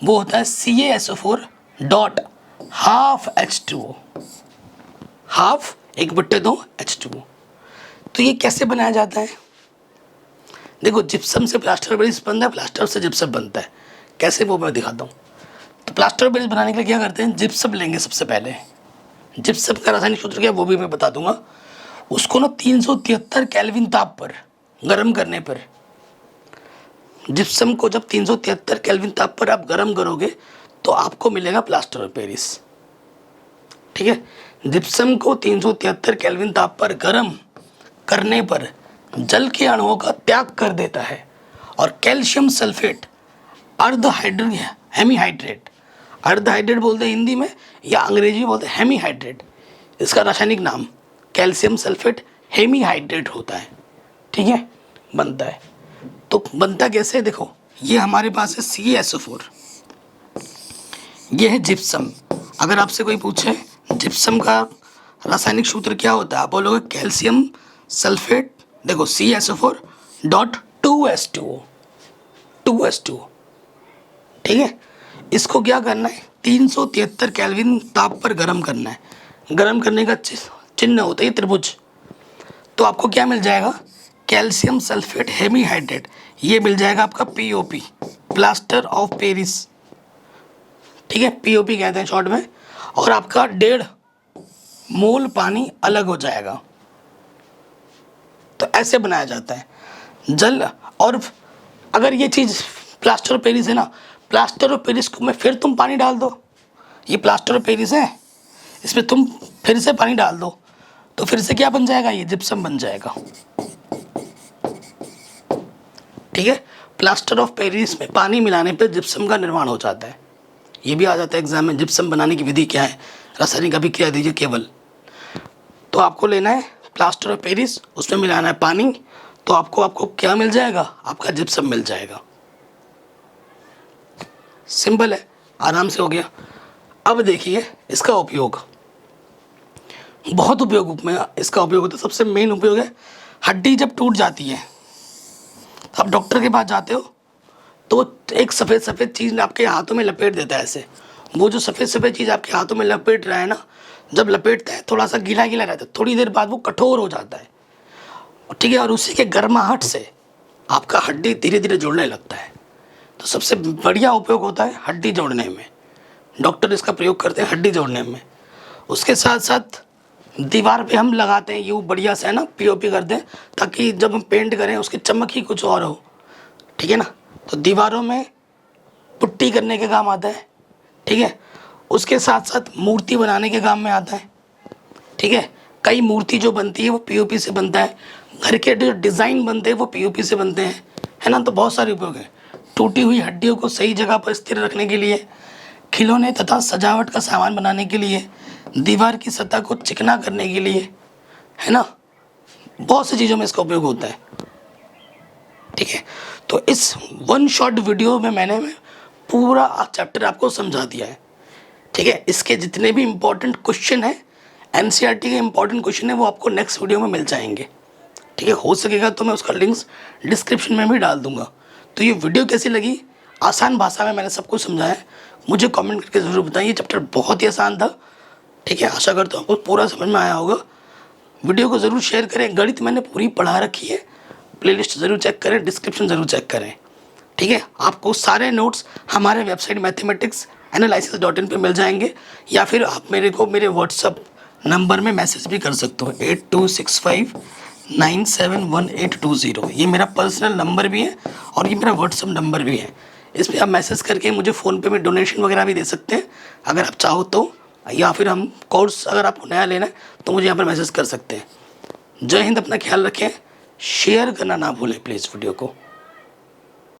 वो होता है CaSO4 dot half H2O, half 1/2 H2O। तो ये कैसे बनाया जाता है, देखो जिप्सम से प्लास्टर ऑफ पेरिस बनता है, प्लास्टर से जिप्सम बनता है। कैसे वो मैं दिखाता हूँ। तो प्लास्टर ऑफ पेरिस बनाने के लिए क्या करते हैं, जिप्सम लेंगे सबसे पहले। जिप्सम का रासायनिक सूत्र क्या है वो भी मैं बता दूंगा। उसको ना 373 केल्विन ताप पर गर्म करने पर, जिप्सम को जब 373 केल्विन ताप पर आप गर्म करोगे तो आपको मिलेगा प्लास्टर ऑफ पेरिस। ठीक है, जिप्सम को 373 केल्विन ताप पर गर्म करने पर जल के अणुओं का त्याग कर देता है और कैल्शियम सल्फेट हेमीहाइड्रेट, अर्धहाइड्रेट बोलते हैं हिंदी में या अंग्रेजी बोलते हैं हेमीहाइड्रेट, इसका रासायनिक नाम कैल्शियम सल्फेट हेमीहाइड्रेट होता है। ठीक है, बनता है। तो बनता कैसे, देखो ये हमारे पास है CaSO4, ये है जिप्सम। अगर आपसे कोई पूछे जिप्सम का रासायनिक सूत्र क्या होता है, आप बोलोगे कैल्शियम सल्फेट, देखो CaSO4.2H2O। ठीक है, इसको क्या करना है, 373 केल्विन ताप पर गर्म करना है। गर्म करने का चिन्ह होता है त्रिभुज। तो आपको क्या मिल जाएगा, कैल्शियम सल्फेट हेमीहाइड्रेट, ये मिल जाएगा आपका POP, प्लास्टर ऑफ पेरिस। ठीक है, POP कहते हैं शॉर्ट में। और आपका 1.5 मोल पानी अलग हो जाएगा। तो ऐसे बनाया जाता है जल। और अगर ये चीज़ प्लास्टर ऑफ पेरिस है ना, प्लास्टर ऑफ पेरिस को में फिर तुम पानी डाल दो, ये प्लास्टर ऑफ पेरिस है, इसमें तुम फिर से पानी डाल दो तो फिर से क्या बन जाएगा, ये जिप्सम बन जाएगा। ठीक है, प्लास्टर ऑफ पेरिस में पानी मिलाने पर जिप्सम का निर्माण हो जाता है। ये भी आ जाता है एग्जाम में, जिप्सम बनाने की विधि क्या है, रासायनिक अभिक्रिया दीजिए केवल। तो आपको लेना है प्लास्टर ऑफ पेरिस, उसमें मिलाना है पानी, तो आपको क्या मिल जाएगा, आपका जिप्सम मिल जाएगा। सिंपल है, आराम से हो गया। अब देखिए इसका उपयोग, बहुत उपयोग में इसका उपयोग होता है। सबसे मेन उपयोग है, हड्डी जब टूट जाती है तो आप डॉक्टर के पास जाते हो तो एक सफ़ेद सफ़ेद चीज़ आपके हाथों में लपेट देता है ऐसे। वो जो सफ़ेद सफ़ेद चीज़ आपके हाथों में लपेट रहा है ना, जब लपेटता है थोड़ा सा गीला गीला रहता है, थोड़ी देर बाद वो कठोर हो जाता है। ठीक है, और उसी के गर्माहट से आपका हड्डी धीरे धीरे जुड़ने लगता है। तो सबसे बढ़िया उपयोग होता है हड्डी जोड़ने में, डॉक्टर इसका प्रयोग करते हैं हड्डी जोड़ने में। उसके साथ साथ दीवार पे हम लगाते हैं यूँ बढ़िया से, है ना, POP करते हैं ताकि जब हम पेंट करें उसकी चमक ही कुछ और हो। ठीक है ना, तो दीवारों में पुट्टी करने के काम आता है। ठीक है, उसके साथ साथ मूर्ति बनाने के काम में आता है। ठीक है, कई मूर्ति जो बनती है वो POP से बनता है, घर के जो डिज़ाइन बनते हैं वो POP से बनते हैं, है ना। तो बहुत सारे उपयोग हैं। टूटी हुई हड्डियों को सही जगह पर स्थिर रखने के लिए, खिलौने तथा सजावट का सामान बनाने के लिए, दीवार की सतह को चिकना करने के लिए, है ना, बहुत सी चीज़ों में इसका उपयोग होता है। ठीक है, तो इस वन शॉट वीडियो में मैंने पूरा चैप्टर आपको समझा दिया है। ठीक है, इसके जितने भी इम्पोर्टेंट क्वेश्चन हैं, NCERT के इम्पोर्टेंट क्वेश्चन है, वो आपको नेक्स्ट वीडियो में मिल जाएंगे। ठीक है, हो सकेगा तो मैं उसका लिंक्स डिस्क्रिप्शन में भी डाल दूंगा। तो ये वीडियो कैसी लगी, आसान भाषा में मैंने सब कुछ समझाया है, मुझे कमेंट करके ज़रूर बताइए। चैप्टर बहुत ही आसान था। ठीक है, आशा करता हूँ आपको पूरा समझ में आया होगा। वीडियो को ज़रूर शेयर करें। गणित मैंने पूरी पढ़ा रखी है, प्लेलिस्ट ज़रूर चेक करें, डिस्क्रिप्शन ज़रूर चेक करें। ठीक है, आपको सारे नोट्स हमारे वेबसाइट mathematicsanalysis.in पे मिल जाएंगे, या फिर आप मेरे को मेरे व्हाट्सअप नंबर में मैसेज भी कर सकते हो, 8265971820। ये मेरा पर्सनल नंबर भी है और ये मेरा व्हाट्सअप नंबर भी है। इस पर आप मैसेज करके मुझे फ़ोन पे में डोनेशन वगैरह भी दे सकते हैं अगर आप चाहो तो, या फिर हम कोर्स अगर आपको नया लेना है तो मुझे यहाँ पर मैसेज कर सकते हैं। जय हिंद, अपना ख्याल रखें, शेयर करना ना भूलें प्लीज़ वीडियो को।